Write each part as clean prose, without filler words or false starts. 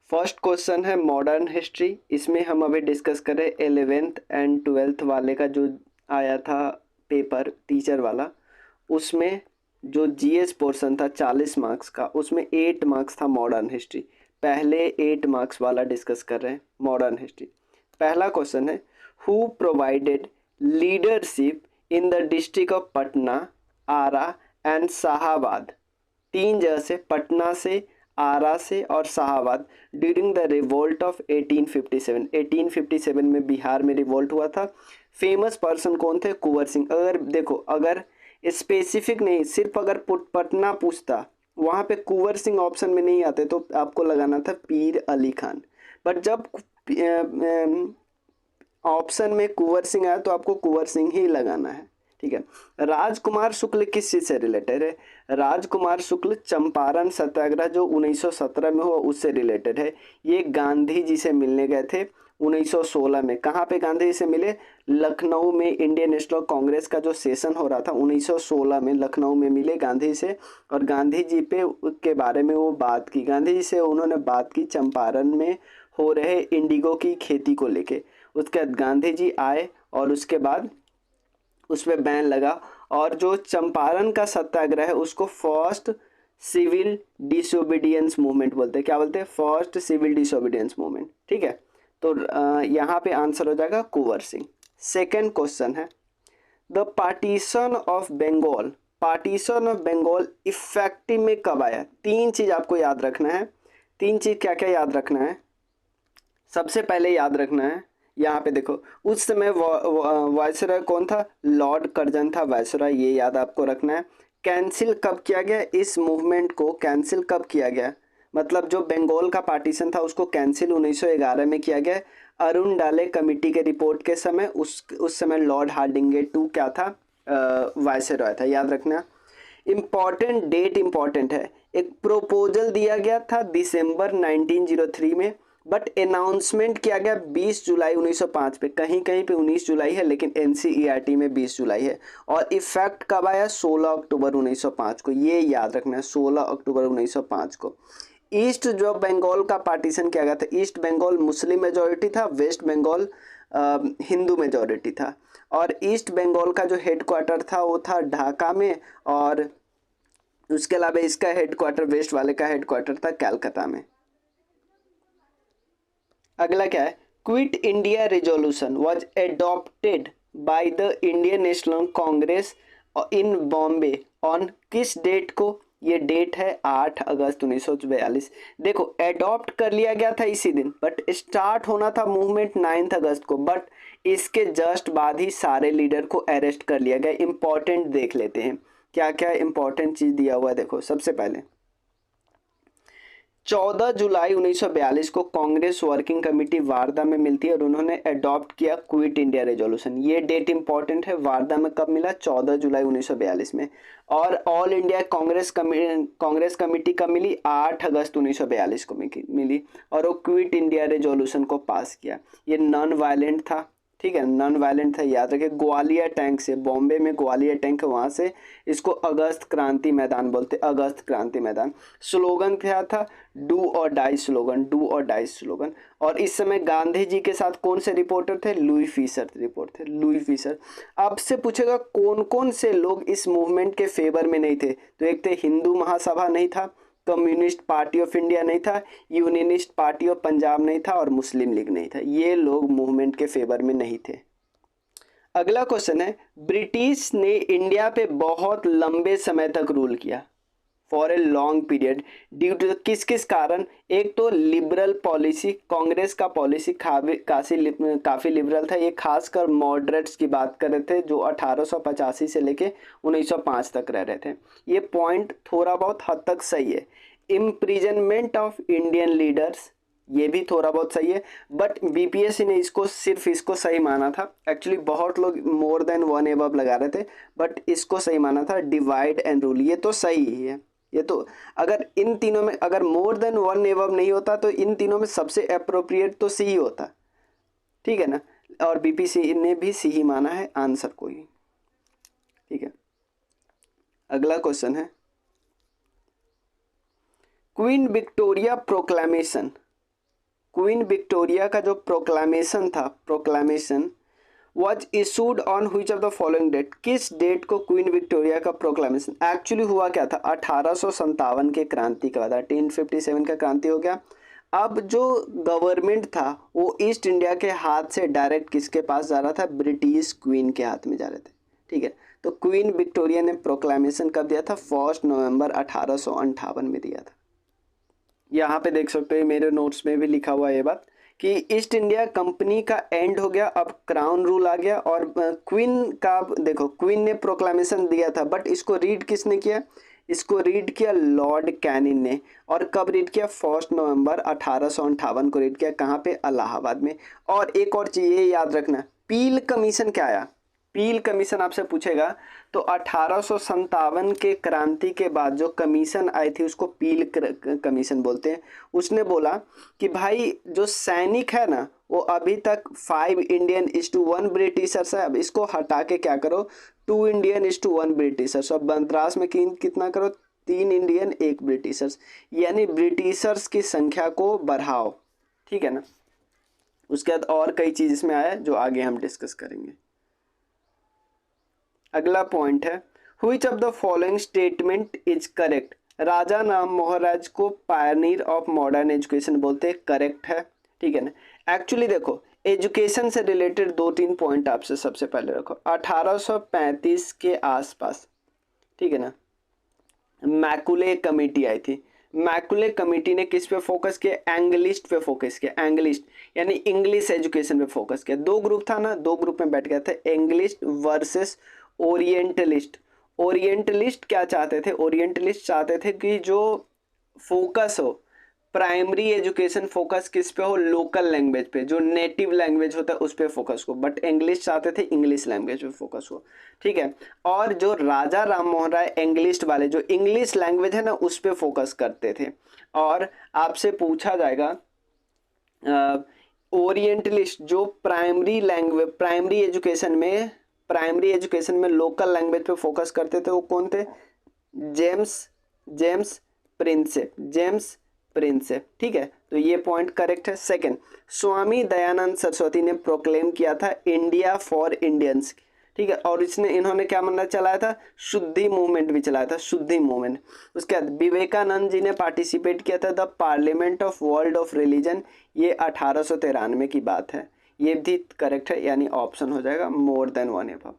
First question है modern history. इसमें हम अभी डिस्कस करें 11th एंड 12th वाले का जो आया था पेपर टीचर वाला, उसमें जो जीएस पोर्शन था 40 मार्क्स का, उसमें 8 मार्क्स था मॉडर्न हिस्ट्री। पहले 8 मार्क्स वाला डिस्कस कर रहे हैं मॉडर्न हिस्ट्री। पहला क्वेश्चन है who provided leadership in the district of Patna, Ara and Shahabad. 3 जगह से, पटना से, आरा से और Shahabad, during the revolt of 1857। 1857 में बिहार में रिवोल्ट हुआ था। फेमस पर्सन कौन थे? कुंवर सिंह। अगर देखो, अगर स्पेसिफिक नहीं, सिर्फ अगर पटना पूछता, वहाँ पे कुंवर सिंह ऑप्शन में नहीं आते तो आपको लगाना था पीर अली खान। बट जब ऑप्शन में कुंवर सिंह आया तो आपको कुंवर सिंह ही लगाना है। ठीक है। राजकुमार शुक्ल किस चीज से रिलेटेड है? राजकुमार शुक्ल चंपारण सत्याग्रह जो 1917 में हुआ उससे रिलेटेड है। ये गांधी जी से मिलने गए थे 1916 में। कहाँ पे गांधी जी से मिले? लखनऊ में। इंडियन नेशनल कांग्रेस का जो सेशन हो रहा था 1916 में, लखनऊ में मिले गांधी से और गांधी जी पे के बारे में वो बात की। गांधी जी से उन्होंने बात की चंपारण में हो रहे इंडिगो की खेती को लेके। उसके बाद गांधी जी आए और उसके बाद उस पर बैन लगा और जो चंपारण का सत्याग्रह है उसको फर्स्ट सिविल डिसोबीडियंस मूवमेंट बोलते हैं। क्या बोलते हैं? First civil disobedience movement. ठीक है। तो यहाँ पे आंसर हो जाएगा कुंवर सिंह। सेकेंड क्वेश्चन है the partition of Bengal. Partition of Bengal effective में कब आया? 3 चीज आपको याद रखना है। 3 चीज क्या क्या याद रखना है? सबसे पहले याद रखना है, यहाँ पे देखो, उस समय वायसराय कौन था? लॉर्ड कर्जन था वायसराय, ये याद आपको रखना है। कैंसिल कब किया गया? इस मूवमेंट को कैंसिल कब किया गया? मतलब जो बंगाल का पार्टीशन था उसको कैंसिल 1911 में किया गया। अरुण डाले कमिटी के रिपोर्ट के समय उस समय लॉर्ड हार्डिंगे टू क्या था? वायसराय था, याद रखना। इम्पॉर्टेंट डेट इम्पॉर्टेंट है। एक प्रोपोजल दिया गया था दिसंबर 1903 में, बट अनाउंसमेंट किया गया 20 जुलाई 1905 पे। कहीं कहीं पे 19 जुलाई है लेकिन एनसीईआरटी में 20 जुलाई है। और इफेक्ट कब आया? 16 अक्टूबर 1905 को। ये याद रखना है, 16 अक्टूबर 1905 को। ईस्ट जो बंगाल का पार्टीशन किया गया था, ईस्ट बंगाल मुस्लिम मेजोरिटी था, वेस्ट बंगाल हिंदू मेजोरिटी था। और ईस्ट बंगाल का जो हेडक्वार्टर था वो था ढाका में, और उसके अलावा इसका हेडक्वार्टर, वेस्ट वाले का हेडक्वार्टर था कलकत्ता में। अगला क्या है? Quit India resolution was adopted by the Indian National Congress in Bombay on किस डेट को? ये डेट है 8 अगस्त 1942। देखो, एडॉप्ट कर लिया गया था इसी दिन, बट स्टार्ट होना था मूवमेंट 9 अगस्त को, बट इसके जस्ट बाद ही सारे लीडर को अरेस्ट कर लिया गया। इंपॉर्टेंट देख लेते हैं क्या क्या इंपॉर्टेंट चीज दिया हुआ है। देखो, सबसे पहले 14 जुलाई 1942 को कांग्रेस वर्किंग कमेटी वार्धा में मिलती है और उन्होंने अडॉप्ट किया क्विट इंडिया रेजोल्यूशन। ये डेट इंपॉर्टेंट है। वार्धा में कब मिला? 14 जुलाई 1942 में। और ऑल इंडिया कांग्रेस कमेटी कब मिली? 8 अगस्त 1942 को मिली और वो क्विट इंडिया रेजोल्यूशन को पास किया। ये नॉन वायलेंट था। ठीक है, नॉन वायलेंट था, याद रखिए। ग्वालियर टैंक से, बॉम्बे में ग्वालियर टैंक है, वहां से इसको अगस्त क्रांति मैदान बोलते, अगस्त क्रांति मैदान। स्लोगन क्या था? डू और डाई स्लोगन, डू और डाई स्लोगन। और इस समय गांधी जी के साथ कौन से रिपोर्टर थे? लुई फीसर रिपोर्ट थे, लुई फीसर। आपसे पूछेगा कौन कौन से लोग इस मूवमेंट के फेवर में नहीं थे, तो एक थे हिंदू महासभा नहीं था, कम्युनिस्ट पार्टी ऑफ इंडिया नहीं था, यूनियनिस्ट पार्टी ऑफ पंजाब नहीं था और मुस्लिम लीग नहीं था। ये लोग मूवमेंट के फेवर में नहीं थे। अगला क्वेश्चन है ब्रिटिश ने इंडिया पे बहुत लंबे समय तक रूल किया, for a long period, due to किस किस कारण? एक तो लिबरल पॉलिसी, कांग्रेस का पॉलिसी काफ़ी लिबरल था। ये खासकर मॉडरेट्स की बात कर रहे थे जो 1885 से लेके 1905 तक रह रहे थे। ये पॉइंट थोड़ा बहुत हद तक सही है। इम्प्रिजनमेंट ऑफ इंडियन लीडर्स, ये भी थोड़ा बहुत सही है, बट बीपीएससी ने इसको सिर्फ इसको सही माना था। एक्चुअली बहुत लोग मोर देन वन एबव लगा रहे थे, बट इसको सही माना था। डिवाइड एंड रूल, ये तो सही ही है। ये तो अगर इन तीनों में अगर मोर देन वन एबव नहीं होता तो इन तीनों में सबसे अप्रोप्रिएट तो सी ही होता। ठीक है ना? और बीपीएससी ने भी सी ही माना है आंसर को ही। ठीक है। अगला क्वेश्चन है queen Victoria proclamation queen Victoria का जो प्रोक्लामेशन था, proclamation was issued on which of the following date, किस डेट को क्वीन विक्टोरिया का प्रोक्लामेशन, एक्चुअली हुआ क्या था 1857 के क्रांति के बाद, 1857 का क्रांति हो गया। अब जो गवर्नमेंट था वो ईस्ट इंडिया के हाथ से डायरेक्ट किसके पास जा रहा था, ब्रिटिश क्वीन के हाथ में जा रहे थे, ठीक है। तो क्वीन विक्टोरिया ने प्रोक्लामेशन कब दिया था, 1 नवंबर 1858 में दिया था। यहाँ पे देख सकते हो मेरे नोट्स में भी लिखा हुआ है ये बात कि ईस्ट इंडिया कंपनी का एंड हो गया, अब क्राउन रूल आ गया। और क्वीन का देखो, क्वीन ने प्रोक्लामेशन दिया था बट इसको रीड किसने किया, इसको रीड किया लॉर्ड कैनिंग ने। और कब रीड किया, 1 नवंबर 1858 को रीड किया, कहाँ पे, इलाहाबाद में। और एक और चीज़ ये याद रखना, पील कमीशन क्या आया, पील कमीशन आपसे पूछेगा तो 1857 के क्रांति के बाद जो कमीशन आई थी उसको पील कमीशन बोलते हैं। उसने बोला कि भाई जो सैनिक है ना वो अभी तक 5 इंडियन इज टू 1 ब्रिटिशर्स है, अब इसको हटा के क्या करो 2 इंडियन इज टू 1 ब्रिटिशर्स। अब बंदरास में कितना करो 3 इंडियन 1 ब्रिटिशर्स, यानी ब्रिटिशर्स की संख्या को बढ़ाओ, ठीक है ना। उसके बाद और कई चीज़ इसमें आया जो आगे हम डिस्कस करेंगे। अगला पॉइंट है which of the following statement is correct, Raja Ram Mohan Roy को पायनियर ऑफ मॉडर्न एजुकेशन बोलते हैं, करेक्ट है, ठीक है ना। एक्चुअली देखो एजुकेशन से रिलेटेड 2-3 पॉइंट आपसे सबसे पहले रखो, 1835 के आसपास, ठीक है ना, मैकुले कमेटी आई थी। मैकुले कमेटी ने किस पे फोकस किया, एंग्लिस्ट पे फोकस किया, एंग्लिस्ट यानी इंग्लिश एजुकेशन पे फोकस किया। 2 ग्रुप था ना, 2 ग्रुप में बैठ गया था, एंग्लिस्ट वर्सेस ओरिएंटलिस्ट। ओरिएंटलिस्ट क्या चाहते थे, ओरिएंटलिस्ट चाहते थे कि जो फोकस हो प्राइमरी एजुकेशन, फोकस किस पे हो, लोकल लैंग्वेज पे, जो नेटिव लैंग्वेज होता है उस पे फोकस हो। बट इंग्लिश चाहते थे इंग्लिश लैंग्वेज पे फोकस हो, ठीक है। और जो राजा राम मोहन राय इंग्लिश वाले, जो इंग्लिश लैंग्वेज है ना उस पे फोकस करते थे। और आपसे पूछा जाएगा ओरिएंटलिस्ट जो प्राइमरी लैंग्वेज, प्राइमरी एजुकेशन में लोकल लैंग्वेज पे फोकस करते थे वो कौन थे, जेम्स प्रिंसेप, ठीक है। तो ये पॉइंट करेक्ट है। सेकंड, स्वामी दयानंद सरस्वती ने प्रोक्लेम किया था इंडिया फॉर इंडियंस, ठीक है। और इन्होंने क्या मानना चलाया था, शुद्धि मूवमेंट भी चलाया था, शुद्धि मूवमेंट। उसके बाद विवेकानंद जी ने पार्टिसिपेट किया था the parliament of world of religion, ये 1893 की बात है, ये भी करेक्ट है, यानी ऑप्शन हो जाएगा more than 1 above.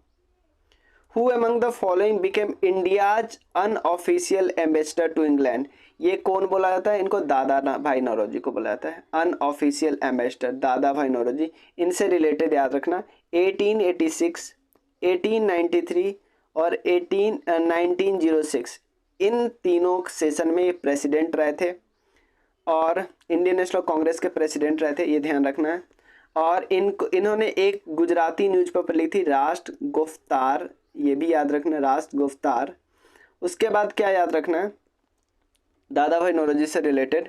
Who among the following became India's unofficial ambassador to England, ये कौन बोला जाता है, इनको दादा भाई नौरोजी को बोला जाता है अनऑफिशियल एम्बेसडर, दादा भाई नौरोजी। इनसे रिलेटेड याद रखना 1886, 1893 और 1906 इन तीनों सेशन में प्रेसिडेंट रहे थे और इंडियन नेशनल कांग्रेस के प्रेसिडेंट रहे थे, ये ध्यान रखना है। और इन्होंने एक गुजराती न्यूज़पेपर ली थी राष्ट्र गुफ्तार, ये भी याद रखना राष्ट्र गुफ्तार। उसके बाद क्या याद रखना है, दादा भाई नौरोजी से रिलेटेड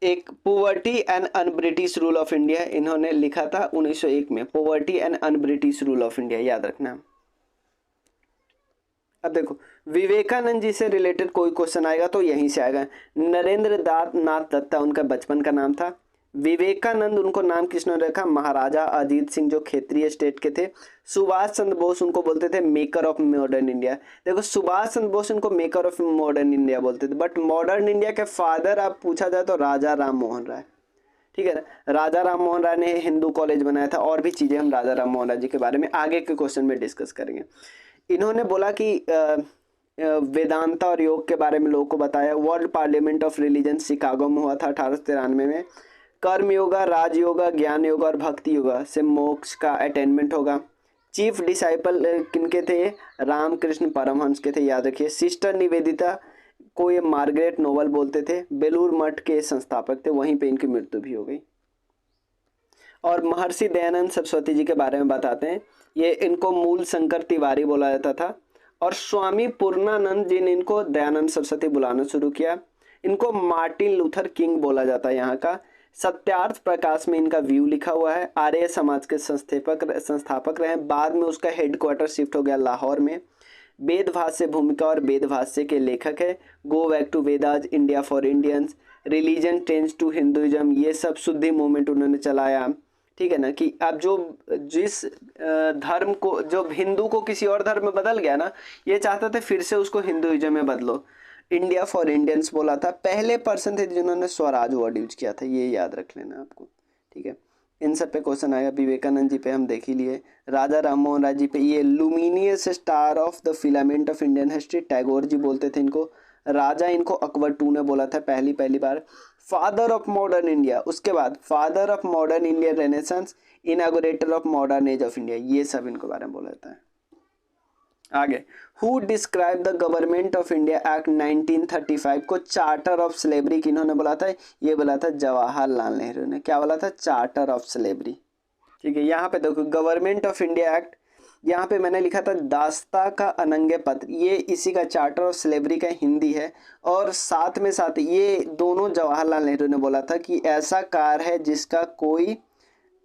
एक poverty and un British rule of India इन्होंने लिखा था 1901 में, poverty and un British rule of India, याद रखना। अब देखो विवेकानंद जी से रिलेटेड कोई क्वेश्चन आएगा तो यहीं से आएगा, नरेंद्र नाथ दत्ता उनका बचपन का नाम था। विवेकानंद उनको नाम किसने रखा, महाराजा अजीत सिंह जो क्षेत्रीय स्टेट के थे। सुभाष चंद्र बोस उनको बोलते थे मेकर ऑफ मॉडर्न इंडिया। देखो सुभाष चंद्र बोस उनको मेकर ऑफ मॉडर्न इंडिया बोलते थे, बट मॉडर्न इंडिया के फादर आप पूछा जाए तो राजा राम मोहन राय, ठीक है ना। राजा राम मोहन राय ने हिंदू कॉलेज बनाया था, और भी चीज़ें हम राजा राम मोहन राय जी के बारे में आगे के क्वेश्चन में डिस्कस करेंगे। इन्होंने बोला कि वेदांता और योग के बारे में लोगों को बताया। World parliament of religion Chicago में हुआ था 1893 में। कर्म योगा, राज योगा, ज्ञान योगा और भक्ति योगा से मोक्ष का अटेनमेंट होगा। चीफ डिसाइपल किनके थे, रामकृष्ण परमहंस के थे, याद रखिए। सिस्टर निवेदिता को ये मार्गरेट नोबल बोलते थे, बेलूर मठ के संस्थापक थे, वहीं पे इनकी मृत्यु भी हो गई। और महर्षि दयानंद सरस्वती जी के बारे में बताते हैं, ये इनको मूल शंकर तिवारी बोला जाता था। और स्वामी पूर्णानंद जी ने इनको दयानंद सरस्वती बुलाना शुरू किया। इनको मार्टिन लूथर किंग बोला जाता है यहाँ का। सत्यार्थ प्रकाश में इनका व्यू लिखा हुआ है। आर्य समाज के संस्थापक रहे, बाद में उसका हेडक्वार्टर शिफ्ट हो गया लाहौर में। वेदभाष्य भूमिका और वेदभाष्य के लेखक है। Go back to Vedas, India for Indians, religion tends to Hinduism, ये सब शुद्धि मूवमेंट उन्होंने चलाया। ठीक है ना, कि अब जो जिस धर्म को, जो हिंदू को किसी और धर्म में बदल गया ना, ये चाहते थे फिर से उसको हिंदुइज्म में बदलो। इंडिया फॉर इंडियंस बोला था, पहले पर्सन थे जिन्होंने स्वराज वर्ड यूज किया था, ये याद रख लेना आपको। ठीक है, इन सब पे क्वेश्चन आएगा। विवेकानंद जी पे हम देख ही लिए, राजा राम मोहन राय जी पे ये luminous star of the filament of Indian history, Tagore ji बोलते थे इनको। राजा इनको अकबर टू ने बोला था पहली बार। फादर ऑफ मॉडर्न इंडिया, उसके बाद father of modern Indian renaissance, inaugurator of modern age of India, ये सब इनको बारे में बोला जाता है। आगे, who describe the government of India act 1935 को चार्टर ऑफ स्लेवरी किन्होंने बोला था? ये बोला था जवाहरलाल नेहरू ने। क्या बोला था? Charter of slavery. ठीक है, यहाँ पे देखो गवर्नमेंट ऑफ इंडिया एक्ट, यहाँ पे मैंने लिखा था दास्ता का अनंगे पत्र, ये इसी का चार्टर ऑफ स्लेवरी का हिंदी है। और साथ में साथ ये दोनों जवाहरलाल नेहरू ने बोला था कि ऐसा कार है जिसका कोई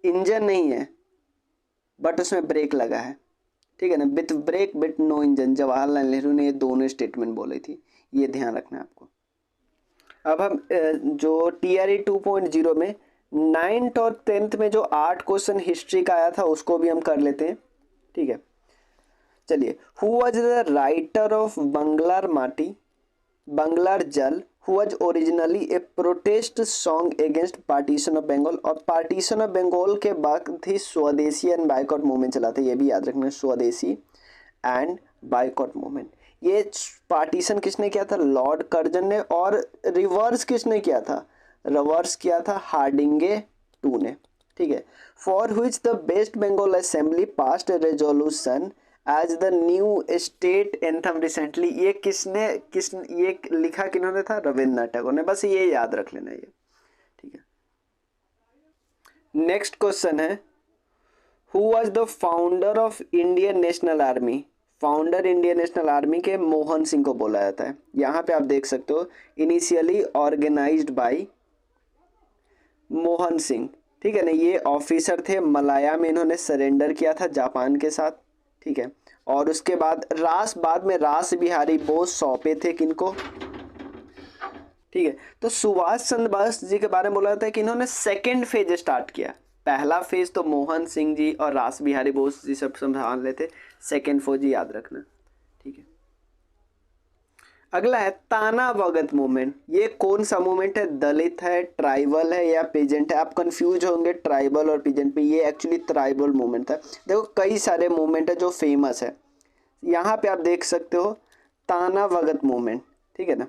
इंजन नहीं है बट उसमें ब्रेक लगा है। ठीक है ना, with break with no engine, Jawaharlal Nehru ने ये दोनों स्टेटमेंट बोली थी, ये ध्यान रखना है आपको। अब हम जो TRE 2.0 में 9th और 10th में जो 8 क्वेश्चन हिस्ट्री का आया था उसको भी हम कर लेते हैं। ठीक है, चलिए। Who was the writer of Banglar Mati Banglar Jal, who was originally a protest song against partition of Bengal. और पार्टीशन ऑफ बंगाल के बाद ही स्वदेशी एंड बाइकॉट मूवमेंट चला था, ये भी याद रखना, स्वदेशी एंड बाइकॉट मूवमेंट। ये पार्टीशन किसने किया था? लॉर्ड कर्जन ने। और रिवर्स किसने किया था? रिवर्स किया था हार्डिंगे टू ने। ठीक है, for which the West Bengal assembly passed resolution as the new state anthem recently. ये ये लिखा किन्होंने था? रविन्द्रनाथ टैगोर ने। बस ये याद रख लेना ये। ठीक है, नेक्स्ट क्वेश्चन है, who was the founder of Indian national army? Founder Indian national army के मोहन सिंह को बोला जाता है। यहाँ पे आप देख सकते हो, initially organised by Mohan Singh. ठीक है ना, ये ऑफिसर थे, मलाया में इन्होंने सरेंडर किया था जापान के साथ। ठीक है, और उसके बाद बाद में रास बिहारी बोस सौंपे थे किनको? ठीक है, तो सुभाष चंद्र बोस जी के बारे में बोला जाता है कि इन्होंने सेकेंड फेज स्टार्ट किया। पहला फेज तो मोहन सिंह जी और रास बिहारी बोस जी सब संभाल लेते, सेकेंड फेज याद रखना। ठीक है, अगला है ताना भगत मूवमेंट। ये कौन सा मूवमेंट है? दलित है, ट्राइबल है या पीजेंट है? आप कंफ्यूज होंगे ट्राइबल और पीजेंट पे, ये एक्चुअली ट्राइबल मूवमेंट था। देखो कई सारे मूवमेंट है जो फेमस है, यहाँ पे आप देख सकते हो ताना भगत मूवमेंट। ठीक है ना,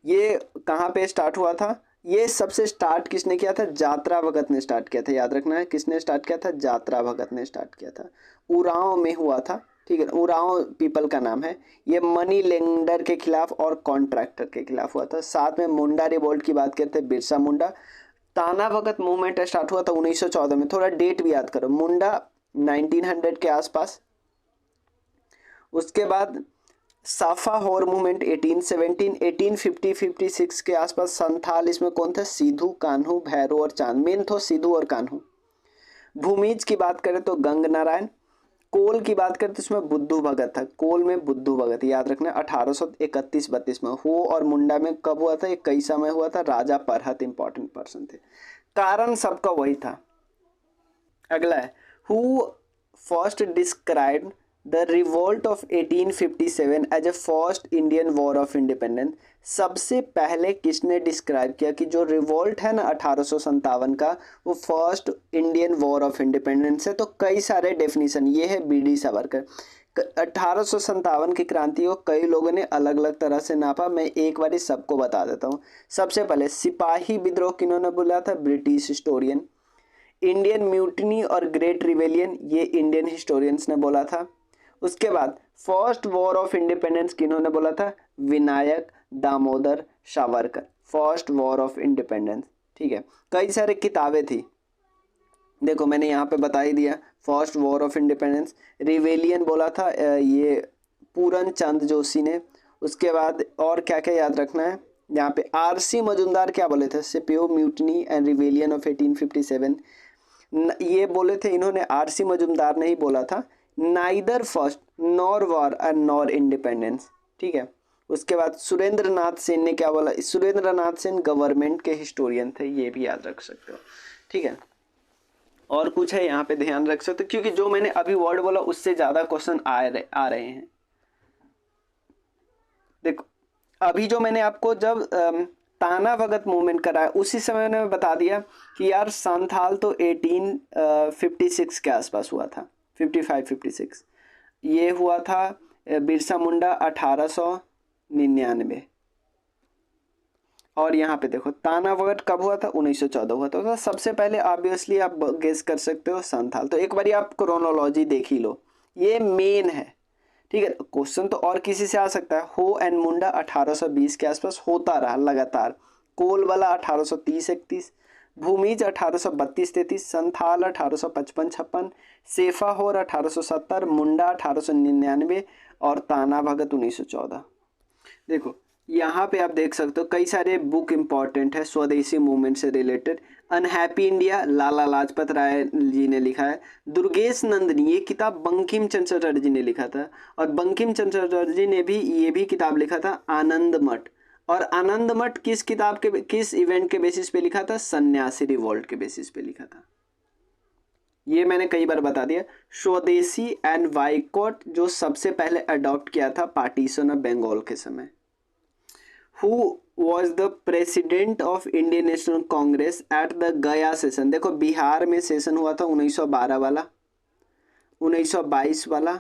ये कहाँ पे स्टार्ट हुआ था? ये सबसे स्टार्ट किसने किया था? जात्रा भगत ने स्टार्ट किया था, याद रखना है। किसने स्टार्ट किया था? जात्रा भगत ने स्टार्ट किया था। उरांव में हुआ था। ठीक है, उरांव पीपल का नाम है। ये मनी लेंडर के खिलाफ और कॉन्ट्रैक्टर के खिलाफ हुआ था। साथ में मुंडा रिवोल्ट की बात करते हैं, बिरसा मुंडा। ताना भगत मूवमेंट स्टार्ट हुआ था 1914 में, थोड़ा डेट भी याद करो। मुंडा 1900 के आसपास। उसके बाद साफा होर मूवमेंट 1817, 1850-56 के आसपास। संथाल इसमें कौन थे? सिद्धू, कान्हू, भैरो और चांद। मेन तो सिद्धू और कान्हू। भूमिज की बात करें तो गंग नारायण। कोल की बात करें तो इसमें बुद्धू भगत था। कोल में बुद्धू भगत, याद रखना 1831-32 में। हो और मुंडा में कब हुआ था? ये कई समय हुआ था। राजा परहत इंपॉर्टेंट पर्सन थे। कारण सबका वही था। अगला है, who first described the revolt of 1857 as a first Indian war of independence. सबसे पहले किसने डिस्क्राइब किया कि जो रिवोल्ट है ना 1857 का, वो first Indian war of independence है? तो कई सारे डेफिनेशन, ये है BD सावरकर। 1857 की क्रांति को कई लोगों ने अलग अलग तरह से नापा, मैं एक बार सबको बता देता हूँ। सबसे पहले सिपाही विद्रोह किन्होंने बोला था? British historian. इंडियन म्यूटिनी और ग्रेट रिवेलियन, ये इंडियन हिस्टोरियंस ने बोला था। उसके बाद फर्स्ट वॉर ऑफ इंडिपेंडेंस किन्होंने बोला था? Vinayak Damodar Savarkar, first war of independence. ठीक है, कई सारे किताबें थी, देखो मैंने यहाँ पे बता ही दिया। First war of independence, rebellion बोला था ये पूरन चंद जोशी ने। उसके बाद और क्या क्या याद रखना है, यहाँ पे RC मजुमदार क्या बोले थे? सिपियो म्यूटनी एंड रिवेलियन ऑफ 1857, ये बोले थे इन्होंने। RC मजुमदार ने ही बोला था। Neither first nor war and nor independence, ठीक है। उसके बाद सुरेंद्र नाथ सेन ने क्या बोला, सुरेंद्र नाथ सेन गवर्नमेंट के हिस्टोरियन थे, ये भी याद रख सकते हो, ठीक है। और कुछ है यहाँ पे ध्यान रख सकते हो, क्योंकि जो मैंने अभी वर्ड बोला उससे ज्यादा क्वेश्चन आ रहे हैं। देखो अभी जो मैंने आपको जब ताना भगत मूवमेंट कराया उसी समय मैंने बता दिया कि यार संथाल तो 1856 के आसपास हुआ था, 55-56। ये हुआ था बिरसा मुंडा 1899। और यहाँ पे देखो ताना भगत कब हुआ था, 1914 हुआ था। तो सबसे पहले ऑब्वियसली आप गेस कर सकते हो संथाल। तो एक बारी आप क्रोनोलॉजी देख ही लो, ये मेन है, ठीक है। क्वेश्चन तो और किसी से आ सकता है। हो एंड मुंडा 1820 के आसपास होता रहा लगातार। कोलवाला 1830-31, भूमिज 1832-33, संथाल 1855-56, सेफाहोर 1870, मुंडा 1899 और ताना भगत 1914। देखो यहाँ पे आप देख सकते हो कई सारे बुक इंपॉर्टेंट है स्वदेशी मूवमेंट से related. Unhappy India Lala Lajpat Rai ji ने लिखा है। दुर्गेश नंदनी, ये किताब बंकिम चंद्र चटर्जी ने लिखा था, और बंकिम चंद्र चटर्जी ने भी ये भी किताब लिखा था आनंद मठ। और आनंद मठ किस किताब के, किस इवेंट के बेसिस पे लिखा था, सन्यासी रिवॉल्ट के बेसिस पे लिखा था। ये मैंने कई बार बता दिया। स्वदेशी एंड बाइकॉट जो सबसे पहले अडॉप्ट किया था पार्टीशन ऑफ बंगाल के समय। Who was the president of Indian National Congress at the गया सेशन। देखो बिहार में सेशन हुआ था 1912 वाला, 1922 वाला,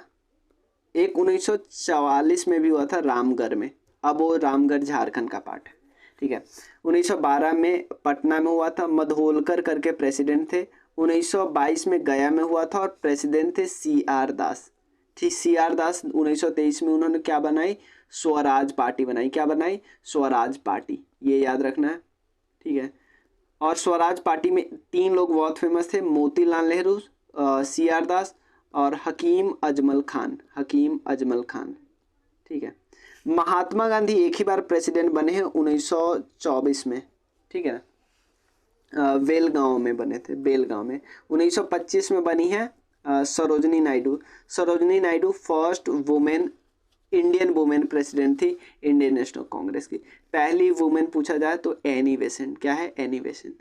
एक 1944 में भी हुआ था रामगढ़ में। अब वो रामगढ़ झारखंड का पार्ट है, ठीक है। 1912 में पटना में हुआ था, मधोलकर करके प्रेसिडेंट थे। 1922 में गया में हुआ था और प्रेसिडेंट थे CR दास। ठीक, CR दास 1923 में उन्होंने क्या बनाई, स्वराज पार्टी बनाई। क्या बनाई, स्वराज पार्टी, ये याद रखना है, ठीक है। और स्वराज पार्टी में 3 लोग बहुत फेमस थे, मोतीलाल नेहरू, CR दास और हकीम अजमल खान, हकीम अजमल खान, ठीक है। महात्मा गांधी एक ही बार प्रेसिडेंट बने हैं 1924 में, ठीक है। बेलगांव में बने थे, बेलगांव में। 1925 में बनी है Sarojini Naidu. Sarojini Naidu first women, Indian women president थी इंडियन नेशनल कांग्रेस की। पहली वुमेन पूछा जाए तो एनी बेसेंट। क्या है, Annie Besant.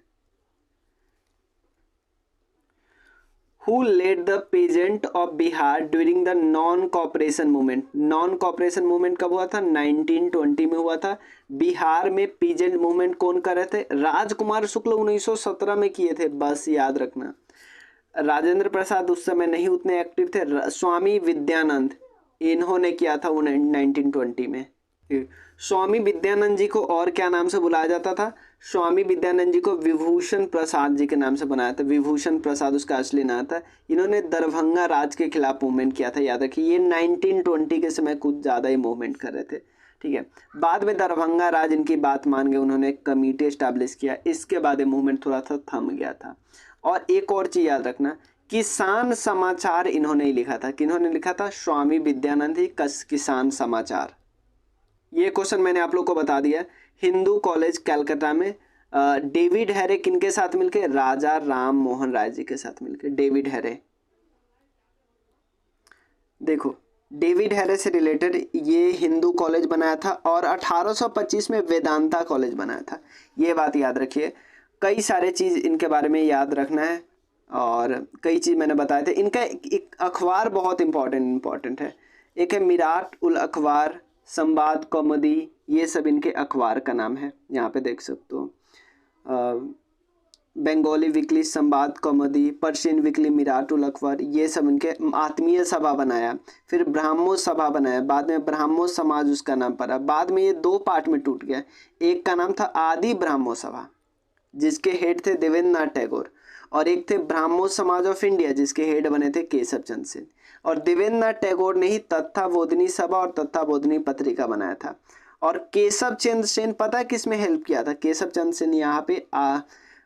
Who led the peasant of Bihar during the non cooperation movement. Non cooperation movement कब हुआ था, 1920 में हुआ था। बिहार में पीजेंट मूवमेंट कौन कर रहे थे, राजकुमार शुक्ल 1917 में किए थे, बस याद रखना। राजेंद्र प्रसाद उस समय नहीं उतने एक्टिव थे। स्वामी विद्यानंद, इन्होंने किया था 1920 में। स्वामी विद्यानंद जी को और क्या नाम से बुलाया जाता था, स्वामी विद्यानंद जी को विभूषण प्रसाद जी के नाम से बनाया था। विभूषण प्रसाद उसका असली नाम था। इन्होंने दरभंगा राज के खिलाफ मूवमेंट किया था, याद रखिए। ये 1920 के समय कुछ ज़्यादा ही मूवमेंट कर रहे थे, ठीक है। बाद में दरभंगा राज इनकी बात मान गए, उन्होंने एक कमेटी एस्टैब्लिश किया। इसके बाद ये मूवमेंट थोड़ा सा थम गया था। और एक और चीज़ याद रखना, किसान समाचार इन्होंने ही लिखा था। किन्होंने लिखा था, स्वामी विद्यानंद ही किसान समाचार। ये क्वेश्चन मैंने आप लोग को बता दिया। हिंदू कॉलेज कलकत्ता में डेविड हैरे किनके साथ मिलके, राजा राम मोहन राय जी के साथ मिलके। डेविड हैरे, देखो डेविड हैरे से रिलेटेड ये हिंदू कॉलेज बनाया था और 1825 में वेदांता कॉलेज बनाया था। ये बात याद रखिए। कई सारे चीज़ इनके बारे में याद रखना है और कई चीज़ मैंने बताए थे। इनका एक अखबार बहुत इंपॉर्टेंट है। एक है मिराट उल अखबार, संवाद कौमुदी, ये सब इनके अखबार का नाम है। यहाँ पे देख सकते हो बंगाली वीकली संवाद कौमुदी, पर्शियन वीकली मिराट उल अखबार, ये सब इनके। आत्मीय सभा बनाया, फिर ब्राह्मो सभा बनाया, बाद में ब्राह्मो समाज उसका नाम पड़ा। बाद में ये 2 पार्ट में टूट गया। एक का नाम था आदि ब्राह्मो सभा जिसके हेड थे देवेंद्र नाथ टैगोर, और एक थे ब्राह्मो समाज ऑफ इंडिया जिसके हेड बने थे केशव चंद्र सेन। और देवेंद्र नाथ टैगोर ने ही तत्ताबोधिनी सभा और तत्ताबोधिनी पत्रिका बनाया था। और केशव चंद्र सेन पता है किस में हेल्प किया था, केशव चंद्र सेन यहाँ पे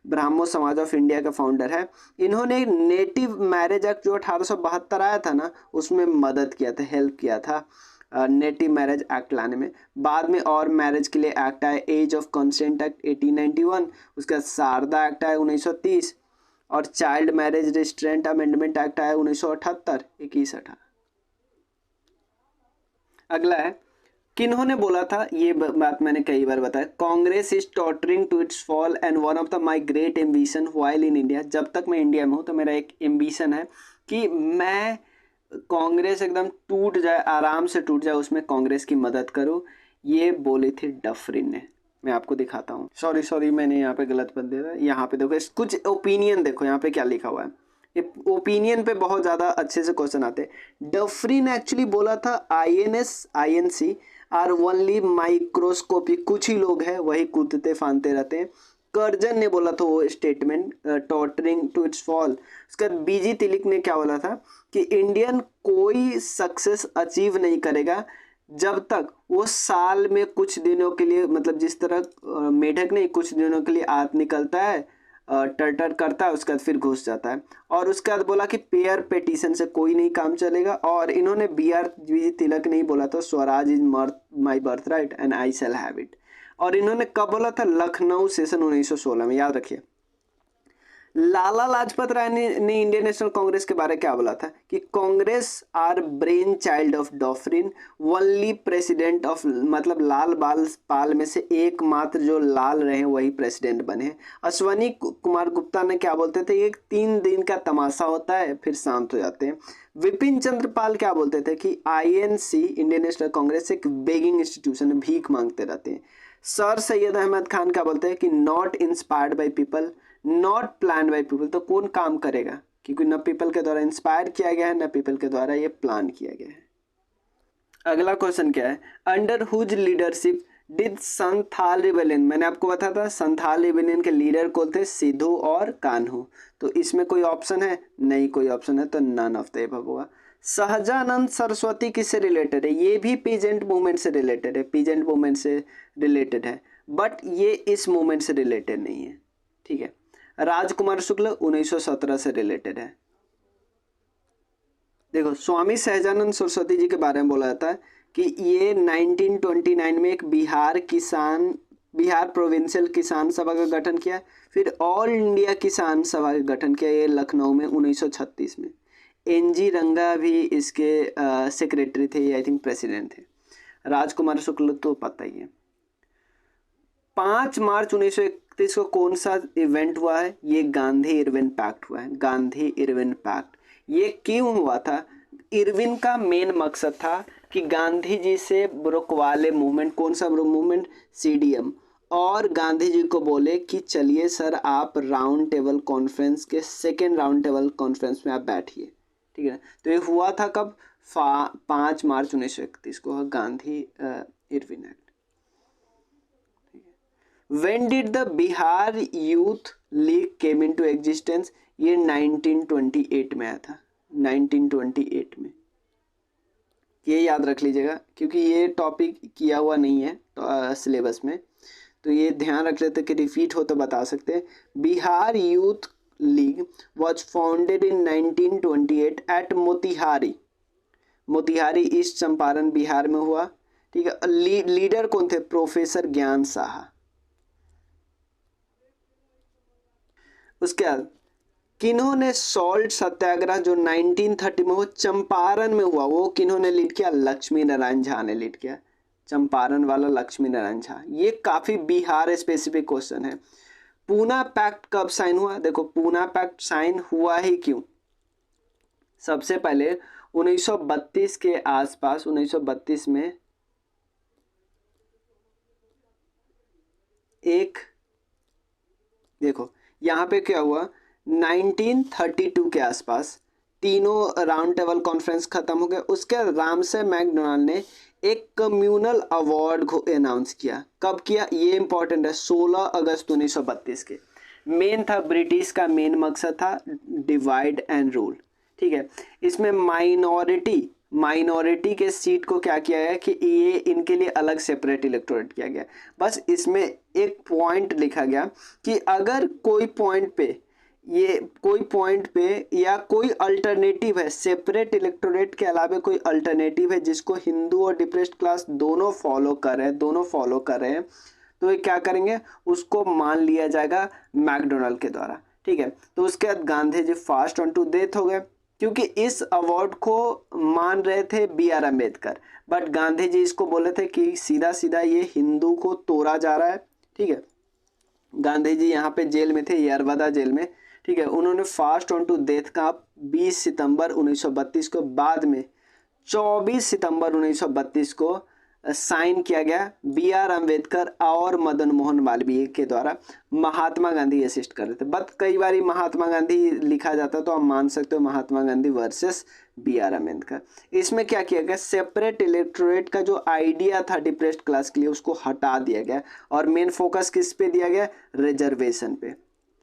ब्राह्मो समाज ऑफ इंडिया का फाउंडर है। इन्होंने नेटिव मैरिज एक्ट जो 1872 आया था ना, उसमें मदद किया था, हेल्प किया था नेटिव मैरिज एक्ट लाने में। बाद में और मैरिज के लिए एक्ट आया, एज ऑफ कंसेंट एक्ट 1891, उसका शारदा एक्ट आया 1930, और child marriage restraint amendment act आया 1978, 21-18। अगला है, किन्होंने बोला था, ये बात मैंने कई बार बताया, Congress is tottering to its fall and one of the my great ambition while in India. जब तक मैं इंडिया में हूँ तो मेरा एक एम्बिशन है कि मैं कांग्रेस एकदम टूट जाए, आराम से टूट जाए, उसमें कांग्रेस की मदद करूँ। ये बोली थी डफरिन ने। मैं आपको दिखाता हूँ, सॉरी मैंने यहाँ पे गलत बता दिया था। यहाँ पे देखो कुछ ओपिनियन देखो यहाँ पे क्या लिखा हुआ है। ये ओपिनियन पे बहुत ज़्यादा अच्छे से क्वेश्चन आते हैं। डफरिन ने एक्चुअली बोला था INS INC are only microscopic, कुछ ही लोग हैं वही कूदते फांदते रहते हैं। कर्जन ने बोला था वो statement tottering to its fall. उसके बाद BG तिलक ने क्या बोला था कि इंडियन कोई सक्सेस अचीव नहीं करेगा जब तक वो साल में कुछ दिनों के लिए, मतलब जिस तरह मेढक नहीं कुछ दिनों के लिए आत निकलता है, टर्टर करता है, उसके बाद फिर घुस जाता है। और उसके बाद बोला कि पेयर पेटिशन से कोई नहीं काम चलेगा। और इन्होंने BG तिलक नहीं बोला था Swaraj is my birth right and I shall have it. और इन्होंने कब बोला था? लखनऊ सेशन 1916 में, याद रखिए। लाला लाजपत राय ने इंडियन नेशनल कांग्रेस के बारे में क्या बोला था कि Congress are brainchild of Dufferin, only president of, मतलब लाल बाल पाल में से एकमात्र जो लाल रहे वही प्रेसिडेंट बने। अश्वनी कुमार गुप्ता ने क्या बोलते थे, एक 3 दिन का तमाशा होता है फिर शांत हो जाते हैं। विपिन चंद्र पाल क्या बोलते थे कि INC इंडियन नेशनल कांग्रेस एक बेगिंग इंस्टीट्यूशन, भीख मांगते रहते हैं। सर सैयद अहमद खान क्या बोलते हैं कि not inspired by people, not plan by people. तो कौन काम करेगा, क्योंकि न पीपल के द्वारा इंस्पायर किया गया है न पीपल के द्वारा ये प्लान किया गया है। अगला क्वेश्चन क्या है, under whose leadership did Santhal rebellion, मैंने आपको बताया था संथाल रिबेलियन के लीडर कौन थे, सिद्धू और कान्हू। तो इसमें कोई ऑप्शन है? नहीं कोई ऑप्शन है, तो नन ऑफ द अबव होगा। सहजानंद सरस्वती किससे रिलेटेड है? ये भी पीजेंट मूवमेंट से रिलेटेड है, पीजेंट मूवमेंट से रिलेटेड है, बट ये इस मूवमेंट से रिलेटेड नहीं है, ठीक है। राजकुमार शुक्ल 1917 से रिलेटेड है। देखो स्वामी सहजानंद सरस्वती जी के बारे में बोला जाता है कि ये 1929 में एक बिहार प्रोविंशियल किसान सभा का गठन किया, फिर ऑल इंडिया किसान सभा का गठन किया ये लखनऊ में 1936 में। NG रंगा भी इसके सेक्रेटरी थे, ये आई थिंक प्रेसिडेंट थे। राजकुमार शुक्ल तो पता ही है। 5 मार्च 1931 को कौन सा इवेंट हुआ है? ये गांधी इरविन पैक्ट हुआ है, गांधी इरविन पैक्ट। ये क्यों हुआ था? इरविन का मेन मकसद था कि गांधी जी से रुकवा ले मूवमेंट, कौन सा मूवमेंट? CDM। और गांधी जी को बोले कि चलिए सर आप राउंड टेबल कॉन्फ्रेंस के सेकेंड राउंड टेबल कॉन्फ्रेंस में आप बैठिए, ठीक है। तो ये हुआ था कब? 5 मार्च 1931 को, Gandhi Irwin act. When did the Bihar youth league came into existence? ये 1928 में आया था, 1928 में। ये याद रख लीजिएगा क्योंकि ये टॉपिक किया हुआ नहीं है सिलेबस में, तो ये ध्यान रख लेते कि रिपीट हो तो बता सकते हैं। Bihar youth league was founded in 1928 at Motihari, Motihari east Champaran Bihar में हुआ, ठीक है। लीडर कौन थे? प्रोफेसर ज्ञान साहा। उसके बाद किन्होंने सॉल्ट सत्याग्रह जो 1930 में वो चंपारण में हुआ, वो किन्होंने लीड किया? लक्ष्मी नारायण झा ने लीड किया, चंपारण वाला लक्ष्मी नारायण झा। ये काफी बिहार स्पेसिफिक क्वेश्चन है। पूना पैक्ट कब साइन हुआ? देखो पूना पैक्ट साइन हुआ ही क्यों? सबसे पहले 1932 के आसपास, 1932 में एक, देखो यहाँ पे क्या हुआ, 1932 के आसपास तीनों राउंड टेबल कॉन्फ्रेंस खत्म हो गए। उसके बाद रामसे मैकडोनाल्ड ने एक कम्युनल अवार्ड को अनाउंस किया। कब किया? ये इंपॉर्टेंट है, 16 अगस्त 1932 के। मेन था, ब्रिटिश का मेन मकसद था डिवाइड एंड रूल, ठीक है। इसमें माइनॉरिटी के सीट को क्या किया गया कि ये इनके लिए अलग सेपरेट इलेक्टोरेट किया गया। बस इसमें एक पॉइंट लिखा गया कि अगर कोई पॉइंट पे या कोई अल्टरनेटिव है, सेपरेट इलेक्टोरेट के अलावा कोई अल्टरनेटिव है जिसको हिंदू और डिप्रेस्ड क्लास दोनों फॉलो कर रहे हैं, तो ये क्या करेंगे? उसको मान लिया जाएगा मैकडोनाल्ड के द्वारा, ठीक है। तो उसके बाद Gandhi ji fast on to death हो गए, क्योंकि इस अवार्ड को मान रहे थे B R Ambedkar, but Gandhi ji इसको बोले थे कि सीधा सीधा ये हिंदू को तोड़ा जा रहा है। ठीक है, गांधी जी यहाँ पे जेल में थे, यरवदा जेल में। ठीक है, उन्होंने फास्ट ऑन टू डेथ का 20 सितंबर 1932 को, बाद में 24 सितंबर 1932 को साइन किया गया बी आर अम्बेडकर और मदन मोहन मालवीय के द्वारा। महात्मा गांधी असिस्ट कर रहे थे, बट कई बार महात्मा गांधी लिखा जाता तो आप मान सकते हो Mahatma Gandhi versus B R Ambedkar. इसमें क्या किया गया, सेपरेट इलेक्टोरेट का जो आइडिया था डिप्रेस्ड क्लास के लिए उसको हटा दिया गया और मेन फोकस किस पे दिया गया, रिजर्वेशन पे।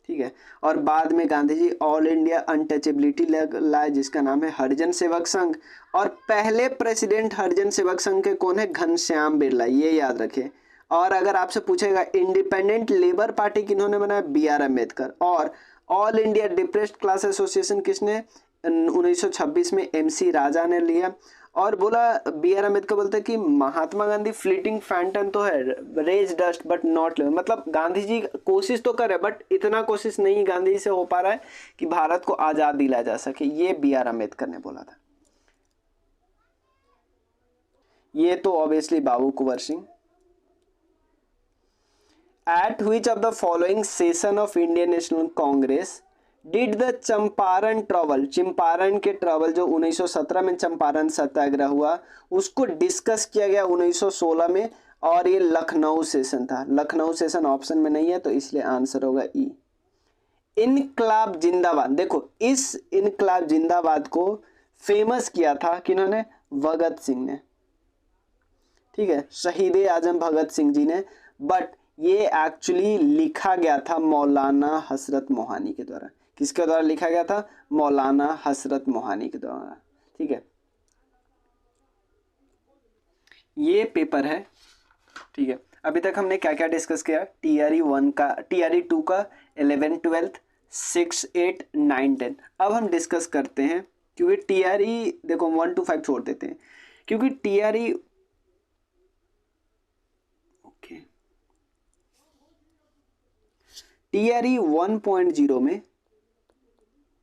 ठीक है, और बाद में Gandhi ji all India untouchability लाए जिसका नाम है हरिजन सेवक संघ, और पहले प्रेसिडेंट हरिजन सेवक संघ के कौन है, घनश्याम बिरला, ये याद रखें। और अगर आपसे पूछेगा इंडिपेंडेंट लेबर पार्टी किन्होंने बनाया, बी आर अम्बेडकर। और all India depressed class association किसने, 1926 में MC राजा ने लिया। और बोला बी आर अम्बेडकर बोलते हैं कि महात्मा गांधी फ्लीटिंग फैंटन तो है, raise dust but not live, मतलब गांधी जी कोशिश तो करे बट इतना कोशिश नहीं गांधी जी से हो पा रहा है कि भारत को आजाद दिलाया जा सके, ये बी आर अम्बेडकर ने बोला था। ये तो obviously Babu Kunwar Singh. At which of the following session of Indian National Congress did the Champaran trouble, Champaran के ट्रबल जो 1917 में चंपारण सत्याग्रह हुआ उसको डिस्कस किया गया 1916 में, और ये लखनऊ सेशन था। लखनऊ सेशन ऑप्शन में नहीं है तो इसलिए आंसर होगा ई। इनकलाब जिंदाबाद, देखो इस इनकलाब जिंदाबाद को फेमस किया था किन्होंने, भगत सिंह ने। ठीक है, शहीद आजम भगत सिंह जी ने, बट ये एक्चुअली लिखा गया था मौलाना हसरत मोहानी के द्वारा। किसके द्वारा लिखा गया था, मौलाना हसरत मोहानी के द्वारा। ठीक है, ये पेपर है। ठीक है, अभी तक हमने क्या क्या डिस्कस किया, TRE 1 का, TRE 2 का 11th 12th 6 8 9 10। अब हम डिस्कस करते हैं, क्योंकि TRE देखो 1 to 5 छोड़ देते हैं, क्योंकि TRE TRE 1.0 में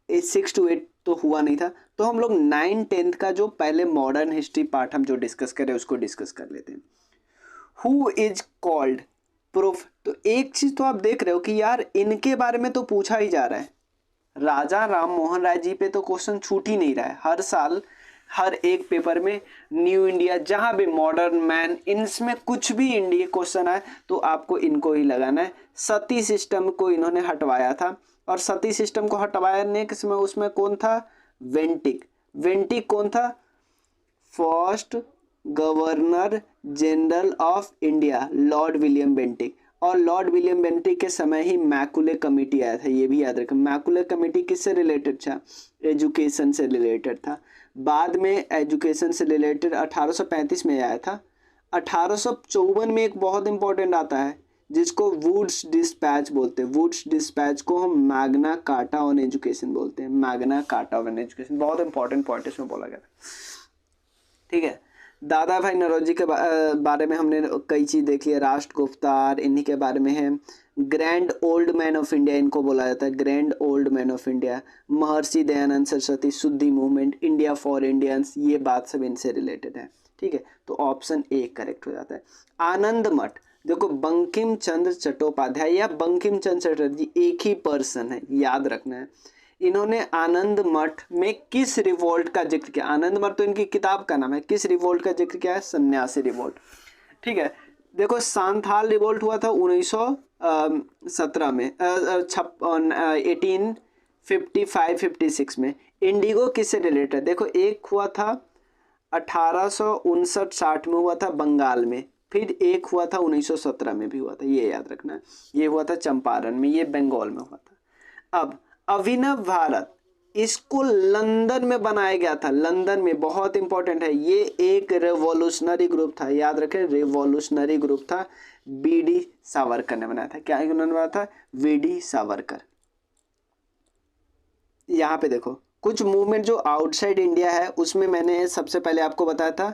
6 to 8 तो हुआ नहीं था, तो हम लोग 9-10 का जो पहले मॉडर्न हिस्ट्री पार्ट हम जो डिस्कस करें उसको डिस्कस कर लेते हैं। हु इज कॉल्ड प्रूफ, तो एक चीज तो आप देख रहे हो कि यार इनके बारे में तो पूछा ही जा रहा है, राजा राम मोहन राय जी पे तो क्वेश्चन छूट ही नहीं रहा है। हर साल हर एक पेपर में न्यू इंडिया, जहां भी मॉडर्न मैन, इनमें कुछ भी इंडिया क्वेश्चन आए तो आपको इनको ही लगाना है। सती सिस्टम को इन्होंने हटवाया था, और सती सिस्टम को हटवाने के समय उसमें कौन था, वेंटिक। वेंटिक कौन था, first governor general of India Lord William Bentinck. और लॉर्ड विलियम बेंटिक के समय ही मैकुले कमेटी आया था, ये भी याद रखें। मैकुले कमेटी किससे रिलेटेड था, एजुकेशन से रिलेटेड था। बाद में एजुकेशन से रिलेटेड 1835 में आया था। 1854 में एक बहुत इंपॉर्टेंट आता है जिसको वुड्स डिस्पैच बोलते हैं। वुड्स डिस्पैच को हम मैग्ना कार्टा ऑन एजुकेशन बोलते हैं। मैग्ना कार्टा ऑन एजुकेशन बहुत इंपॉर्टेंट पॉइंट इसमें बोला गया। ठीक है, दादा भाई नौरोजी के बारे में हमने कई चीज़ देख लिया। राष्ट्रगुप्तार इन्हीं के बारे में है। Grand old man of India इनको बोला जाता है, grand old man of India. Maharshi Dayanand Saraswati, शुद्धि मूवमेंट, इंडिया फॉर इंडियंस, ये बात सब इनसे रिलेटेड है। ठीक है, तो ऑप्शन ए करेक्ट हो जाता है। आनंद मठ, देखो बंकिम चंद्र चट्टोपाध्याय या बंकिम चंद्र चटर्जी एक ही पर्सन है, याद रखना है। इन्होंने आनंद मठ में किस रिवोल्ट का जिक्र किया, आनंद मठ तो इनकी किताब का नाम है, किस रिवोल्ट का जिक्र किया है, सन्यासी रिवोल्ट। ठीक है, देखो सांथाल रिवोल्ट हुआ था 1917 में, 1855-56 में। इंडिगो किससे रिलेटेड, देखो एक हुआ था 1859-60 में हुआ था बंगाल में, फिर एक हुआ था 1917 में भी हुआ था, ये याद रखना है। ये हुआ था चंपारण में, ये बंगाल में हुआ था। अब अभिनव भारत, इसको लंदन में बनाया गया था, लंदन में, बहुत इंपॉर्टेंट है। ये एक रेवोल्यूशनरी ग्रुप था, याद रखें रेवोल्यूशनरी ग्रुप था। BD सावरकर ने बनाया था। क्या उन्होंने बनाया था, VD सावरकर। यहाँ पे देखो कुछ मूवमेंट जो आउटसाइड इंडिया है उसमें मैंने सबसे पहले आपको बताया था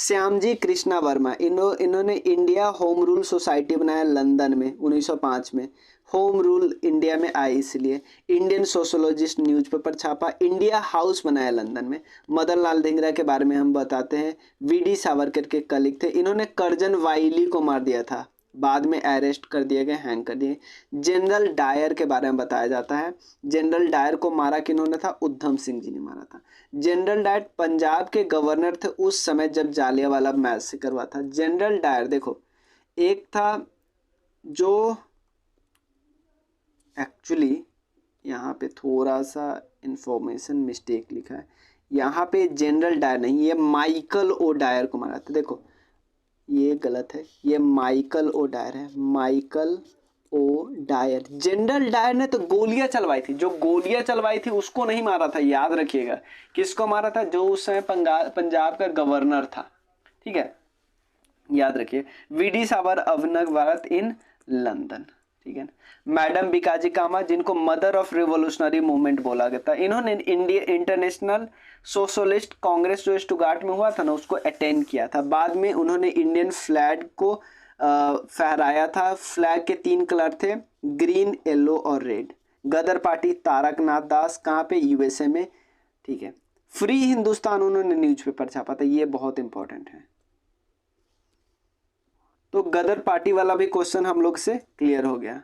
श्यामजी कृष्णा वर्मा, इन्होंने इंडिया होम रूल सोसाइटी बनाया लंदन में 1905 में। होम रूल इंडिया में आए इसलिए। इंडियन सोशोलॉजिस्ट न्यूज़पेपर छापा। इंडिया हाउस बनाया लंदन में। मदन लाल धिंगरा के बारे में हम बताते हैं, वीडी सावरकर के कलीग थे। इन्होंने कर्जन वाइली को मार दिया था, बाद में अरेस्ट कर दिए गए, हैंग कर दिए। जनरल डायर के बारे में बताया जाता है। जनरल डायर को मारा किन्होंने था? उधम सिंह जी ने मारा था। जनरल डायर पंजाब के गवर्नर थे उस समय जब जालियांवाला मैसेकर हुआ था। जनरल डायर देखो, एक था जो एक्चुअली यहाँ पे थोड़ा सा इंफॉर्मेशन मिस्टेक लिखा है, यहाँ पे जनरल डायर नहीं, ये माइकल ओ डायर को मारा था। देखो ये गलत है, ये माइकल ओ डायर है, Michael O'Dwyer. General Dyer ने तो गोलियां चलवाई थी, जो गोलियां चलवाई थी उसको नहीं मारा था, याद रखिएगा। किसको मारा था? जो उस समय पंजाब का गवर्नर था, ठीक है, याद रखिए। वीडी सावर अवनग भारत इन लंदन, ठीक है। मैडम बिकाजी कामा, जिनको मदर ऑफ रिवोल्यूशनरी मूवमेंट बोला गया था, इन्होंने इंडिया इंटरनेशनल सोशलिस्ट कांग्रेस जो स्टुगार्ट में हुआ था ना, उसको अटेंड किया था। बाद में उन्होंने इंडियन फ्लैग को फहराया था। फ्लैग के 3 कलर थे, ग्रीन, येलो और रेड। गदर पार्टी तारकनाथ दास, कहाँ पे? यूएसए में, ठीक है। फ्री हिंदुस्तान उन्होंने न्यूज़पेपर छापा था, ये बहुत इंपॉर्टेंट है। तो गदर पार्टी वाला भी क्वेश्चन हम लोग से क्लियर हो गया,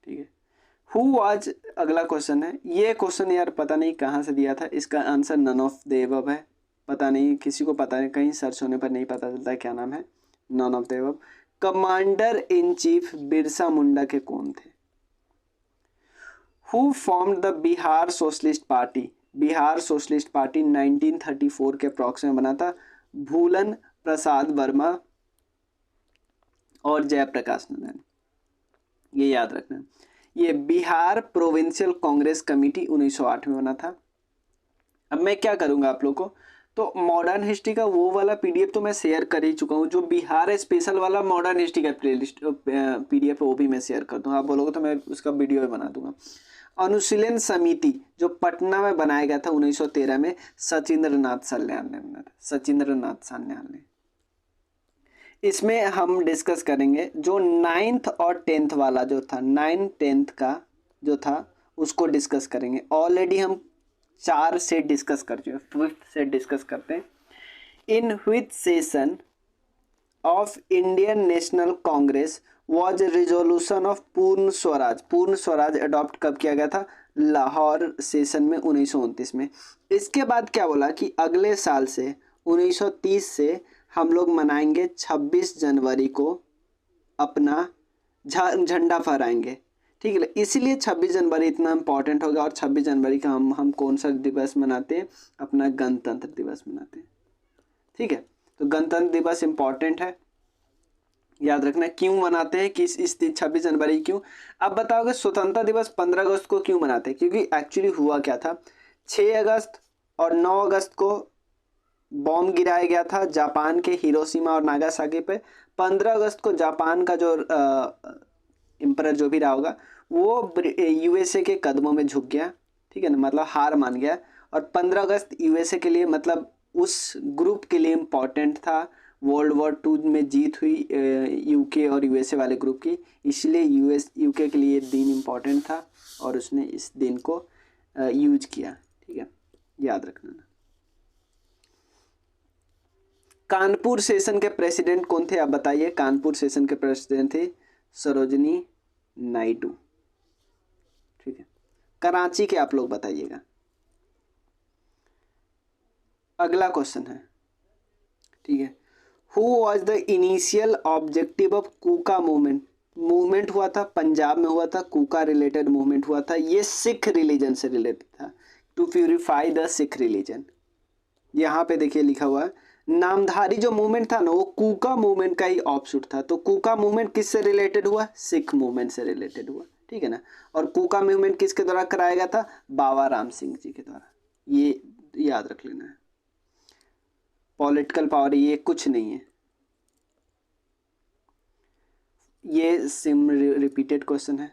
ठीक है। हु वाज, अगला क्वेश्चन है। ये क्वेश्चन यार पता नहीं कहाँ से दिया था, इसका answer none of the above है। पता नहीं, किसी को पता नहीं, कहीं सर्च होने पर नहीं पता चलता है क्या नाम है, none of the above. Commander in chief Birsa Munda के कौन थे? Who formed the Bihar socialist party? Bihar socialist party 1934 के अप्रॉक्स में बना था। भूलन प्रसाद वर्मा और जयप्रकाश नंदन, ये याद रखना। ये बिहार प्रोविंशियल कांग्रेस कमेटी 1908 में बना था। अब मैं क्या करूंगा आप लोग को, तो मॉडर्न हिस्ट्री का वो वाला पीडीएफ तो मैं शेयर कर ही चुका हूँ, जो बिहार स्पेशल वाला मॉडर्न हिस्ट्री का प्लेलिस्ट पीडीएफ है वो भी मैं शेयर कर दूंगा। आप बोलोगे तो मैं उसका वीडियो भी बना दूंगा। अनुशीलन समिति जो पटना में बनाया गया था 1913 में, सचिंद्र नाथ सान्याल ने बना था, सचिंद्र नाथ सान्याल ने। इसमें हम डिस्कस करेंगे जो 9th और 10th वाला जो था, 9 10th का जो था उसको डिस्कस करेंगे। ऑलरेडी हम 4 सेट डिस्कस कर चुके हैं, 5th सेट डिस्कस करते हैं। In which session of Indian National Congress was resolution of पूर्ण स्वराज? पूर्ण स्वराज अडॉप्ट कब किया गया था? लाहौर सेशन में 1929 में। इसके बाद क्या बोला कि अगले साल से 1930 से हम लोग मनाएंगे 26 जनवरी को अपना झंडा फहराएंगे, ठीक है। इसीलिए 26 जनवरी इतना इंपॉर्टेंट होगा। और 26 जनवरी का हम कौन सा दिवस मनाते हैं? अपना गणतंत्र दिवस मनाते हैं, ठीक है। तो गणतंत्र दिवस इंपॉर्टेंट है, याद रखना। क्यों मनाते हैं, किस इस 26 जनवरी क्यों? अब बताओगे स्वतंत्रता दिवस 15 अगस्त को क्यों मनाते हैं? क्योंकि एक्चुअली हुआ क्या था, 6 अगस्त और 9 अगस्त को बॉम्ब गिराया गया था जापान के हिरोशिमा और नागासाकी पे। 15 अगस्त को जापान का जो एम्परर जो भी रहा होगा वो यूएसए के कदमों में झुक गया, ठीक है ना, मतलब हार मान गया। और 15 अगस्त यूएसए के लिए, मतलब उस ग्रुप के लिए इम्पॉर्टेंट था। वर्ल्ड वॉर 2 में जीत हुई यूके और यूएसए वाले ग्रुप की, इसलिए यूके के लिए दिन इम्पॉर्टेंट था और उसने इस दिन को यूज किया, ठीक है, याद रखना। कानपुर सेशन के प्रेसिडेंट कौन थे? आप बताइए। कानपुर सेशन के प्रेसिडेंट थे सरोजनी नायडू, ठीक है। कराची के आप लोग बताइएगा। अगला क्वेश्चन है, ठीक है। Who was the initial objective of Kuka movement? Movement हुआ था पंजाब में, हुआ था कूका रिलेटेड मूवमेंट हुआ था। ये सिख रिलीजन से रिलेटेड था, to purify the Sikh religion. यहाँ पे देखिए लिखा हुआ है। नामधारी जो मूवमेंट था ना वो कूका मूवमेंट का ही ऑफशूट था। तो कूका मूवमेंट किससे रिलेटेड हुआ? सिख मूवमेंट से रिलेटेड हुआ, ठीक है ना। और कूका मूवमेंट किसके द्वारा कराया गया था? बाबा राम सिंह जी के द्वारा। ये याद रख लेना है। पॉलिटिकल पावर ये कुछ नहीं है, ये सिम रिपीटेड क्वेश्चन है।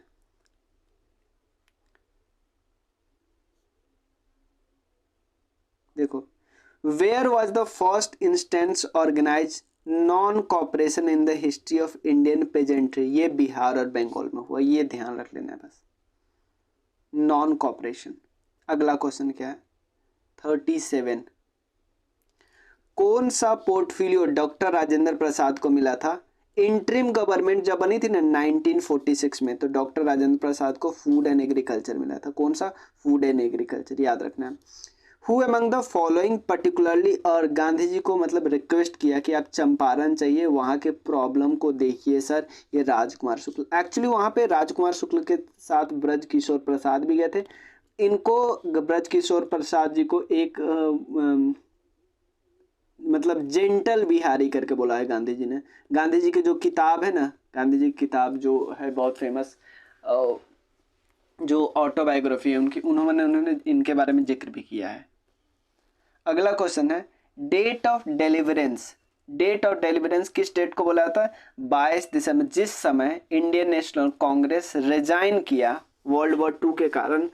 देखो, where was the first instance organise non cooperation in the history of Indian peasantry? ये बिहार और बंगाल में हुआ, ये ध्यान रख लेना है बस, नॉन कॉपरेशन। अगला क्वेश्चन क्या है 37, कौन सा पोर्टफोलियो डॉक्टर राजेंद्र प्रसाद को मिला था? इंटरिम गवर्नमेंट जब बनी थी ना 1946 में, तो डॉक्टर राजेंद्र प्रसाद को फूड एंड एग्रीकल्चर मिला था। कौन सा? फूड एंड एग्रीकल्चर, याद रखना है। Who among the following particularly, और गांधी जी को मतलब रिक्वेस्ट किया कि आप चंपारण चाहिए, वहाँ के प्रॉब्लम को देखिए सर, ये राजकुमार शुक्ल। एक्चुअली वहाँ पे राजकुमार शुक्ल के साथ ब्रज किशोर प्रसाद भी गए थे। इनको ब्रज किशोर प्रसाद जी को एक मतलब जेंटल बिहारी करके बोला है गांधी जी ने। गांधी जी की जो किताब है ना, गांधी जी की किताब जो है बहुत फेमस, जो ऑटोबायोग्राफी है उनकी, उन्होंने इनके बारे में जिक्र भी किया है। अगला क्वेश्चन है date of deliverance. Date of deliverance किस डेट को बोला जाता है? 22 दिसंबर, जिस समय इंडियन नेशनल कांग्रेस रिजाइन किया वर्ल्ड वॉर 2 के कारण।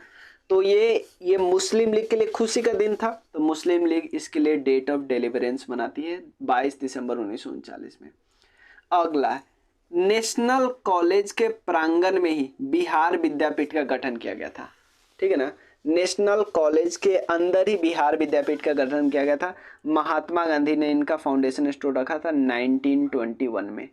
तो ये मुस्लिम लीग के लिए खुशी का दिन था, तो मुस्लिम लीग इसके लिए डेट ऑफ डिलीवरेंस मनाती है 22 दिसंबर 1939 में। अगला, नेशनल कॉलेज के प्रांगण में ही बिहार विद्यापीठ का गठन किया गया था, ठीक है ना। नेशनल कॉलेज के अंदर ही बिहार विद्यापीठ का गठन किया गया था। महात्मा गांधी ने इनका फाउंडेशन स्टोन रखा था 1921 में।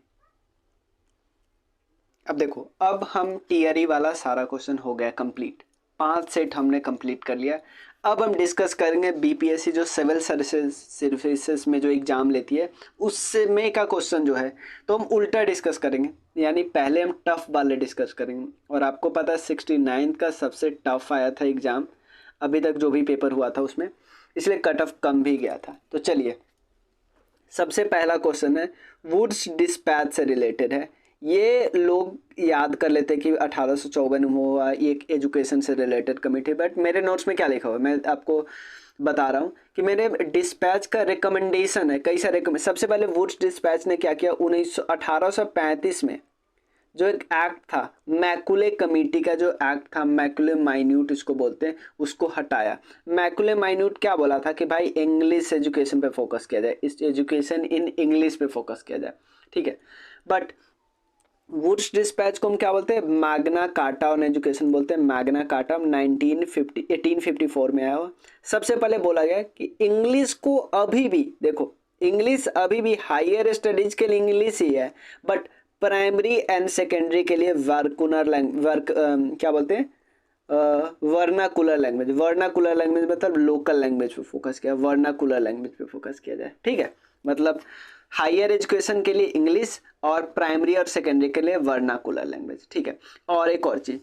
अब देखो, अब हम टियरी वाला सारा क्वेश्चन हो गया कंप्लीट, 5 सेट हमने कंप्लीट कर लिया। अब हम डिस्कस करेंगे बीपीएससी जो सिविल सर्विसेज में जो एग्जाम लेती है उससे में का क्वेश्चन जो है, तो हम उल्टा डिस्कस करेंगे। यानी पहले हम टफ वाले डिस्कस करेंगे, और आपको पता है 69 का सबसे टफ आया था एग्जाम अभी तक जो भी पेपर हुआ था उसमें, इसलिए कट ऑफ कम भी गया था। तो चलिए, सबसे पहला क्वेश्चन है वुड्स डिस्पैच से रिलेटेड है। ये लोग याद कर लेते हैं कि 1854 में हुआ, एक एजुकेशन से रिलेटेड कमिटी। बट मेरे नोट्स में क्या लिखा हुआ है मैं आपको बता रहा हूँ कि मेरे डिस्पैच का रिकमेंडेशन है, कई सारे। सबसे पहले वुड्स डिस्पैच ने क्या किया, 1835 में जो एक एक्ट था, मैकुले कमेटी का जो एक्ट था, मैकुले माइन्यूट इसको बोलते हैं, उसको हटाया। मैकुले माइन्यूट क्या बोला था कि भाई इंग्लिश एजुकेशन पे फोकस किया जाए, इस एजुकेशन इन इंग्लिश पे फोकस किया जाए, ठीक है। बट वुड्स डिस्पैच को हम क्या बोलते हैं? मैग्ना कार्टा ऑन एजुकेशन बोलते हैं। मैग्ना कार्टा 1854 में आया हुआ। सबसे पहले बोला गया कि इंग्लिश को अभी भी, देखो इंग्लिश अभी भी हायर स्टडीज के लिए इंग्लिश ही है, बट प्राइमरी एंड सेकेंडरी के लिए क्या बोलते हैं, वर्नाकुलर लैंग्वेज। वर्नाकुलर लैंग्वेज मतलब लोकल लैंग्वेज पे फोकस किया, वर्नाकुलर लैंग्वेज पे फोकस किया जाए, ठीक है। मतलब हायर एजुकेशन के लिए इंग्लिश और प्राइमरी और सेकेंडरी के लिए वर्नाकुलर लैंग्वेज, ठीक है। और एक और चीज,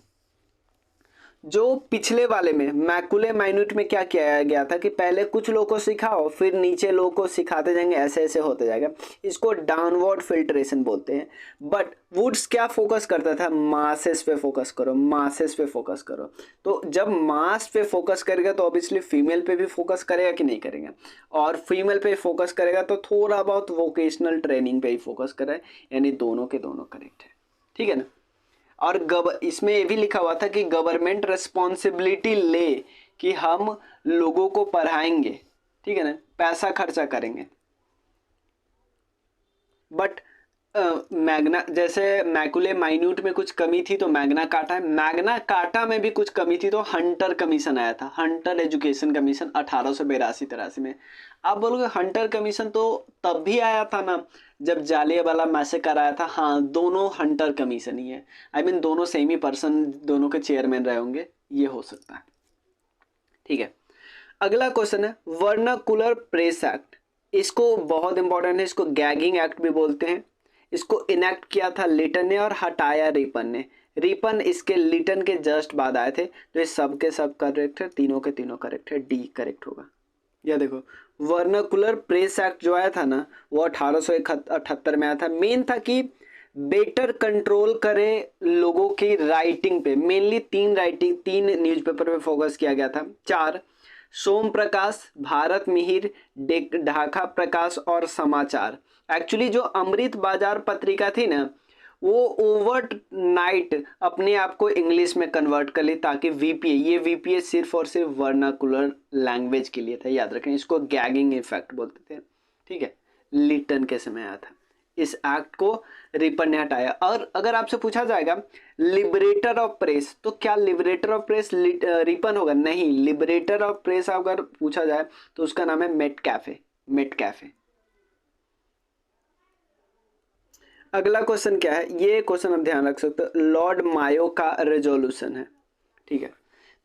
जो पिछले वाले में मैकुले माइन्यूट में क्या किया गया था कि पहले कुछ लोगों को सिखाओ, फिर नीचे लोगों को सिखाते जाएंगे, ऐसे ऐसे होते जाएगा। इसको डाउनवर्ड फिल्ट्रेशन बोलते हैं। बट वुड्स क्या फोकस करता था? मासेस पे फोकस करो, मासेस पे फोकस करो। तो जब मास पे फोकस करेगा तो ऑब्वियसली फीमेल पे भी फोकस करेगा कि नहीं करेगा, और फीमेल पे फोकस करेगा तो थोड़ा बहुत वोकेशनल ट्रेनिंग पे ही फोकस करे, यानी दोनों के दोनों करेक्ट है, ठीक है ना। और इसमें ये भी लिखा हुआ था कि गवर्नमेंट रिस्पॉन्सिबिलिटी ले कि हम लोगों को पढ़ाएंगे, ठीक है ना, पैसा खर्चा करेंगे। बट मैग्ना, जैसे मैकुले माइन्यूट में कुछ कमी थी तो मैग्ना कार्टा है, मैग्ना कार्टा में भी कुछ कमी थी तो हंटर कमीशन आया था, हंटर एजुकेशन कमीशन 1882-83 में। आप बोलोगे हंटर कमीशन तो तब भी आया था ना जब जालियांवाला मैसेकर आया था। हाँ, दोनों हंटर कमीशन ही है, आई मीन दोनों सेम ही पर्सन, दोनों के चेयरमैन रहे होंगे, ये हो सकता है, ठीक है। अगला क्वेश्चन है वर्नाकुलर प्रेस एक्ट। इसको बहुत इंपॉर्टेंट है, इसको गैगिंग एक्ट भी बोलते हैं। इसको इनेक्ट किया था लिटन ने और हटाया रिपन ने। रिपन इसके लिटन के जस्ट बाद आए थे, तो ये सब के सब करेक्ट है, तीनों के तीनों करेक्ट है, डी करेक्ट होगा। या देखो, वर्नाकुलर प्रेस एक्ट जो आया था ना वो 1878 में आया था। मेन था कि बेटर कंट्रोल करे लोगों की राइटिंग पे, मेनली तीन न्यूज़पेपर पे फोकस किया गया था। 4 सोम प्रकाश, भारत मिहिर, ढाका प्रकाश और समाचार। एक्चुअली जो अमृत बाजार पत्रिका थी ना वो ओवर नाइट अपने आप को इंग्लिश में कन्वर्ट कर ली, ताकि वीपीए, ये वीपीए सिर्फ और सिर्फ वर्नाकुलर लैंग्वेज के लिए था, याद रखें। इसको गैगिंग इफेक्ट बोलते थे, ठीक है। लिटन के समय आया था। इस एक्ट को रिपन ने हटाया। और अगर आपसे पूछा जाएगा लिबरेटर ऑफ प्रेस, तो क्या लिबरेटर ऑफ प्रेस रिपन होगा? नहीं, लिबरेटर ऑफ प्रेस अगर पूछा जाए तो उसका नाम है मेटकैफे, मेटकैफे। अगला क्वेश्चन क्या है, ये क्वेश्चन आप ध्यान रख सकते हो, लॉर्ड मायो का रेजोल्यूशन है, ठीक है।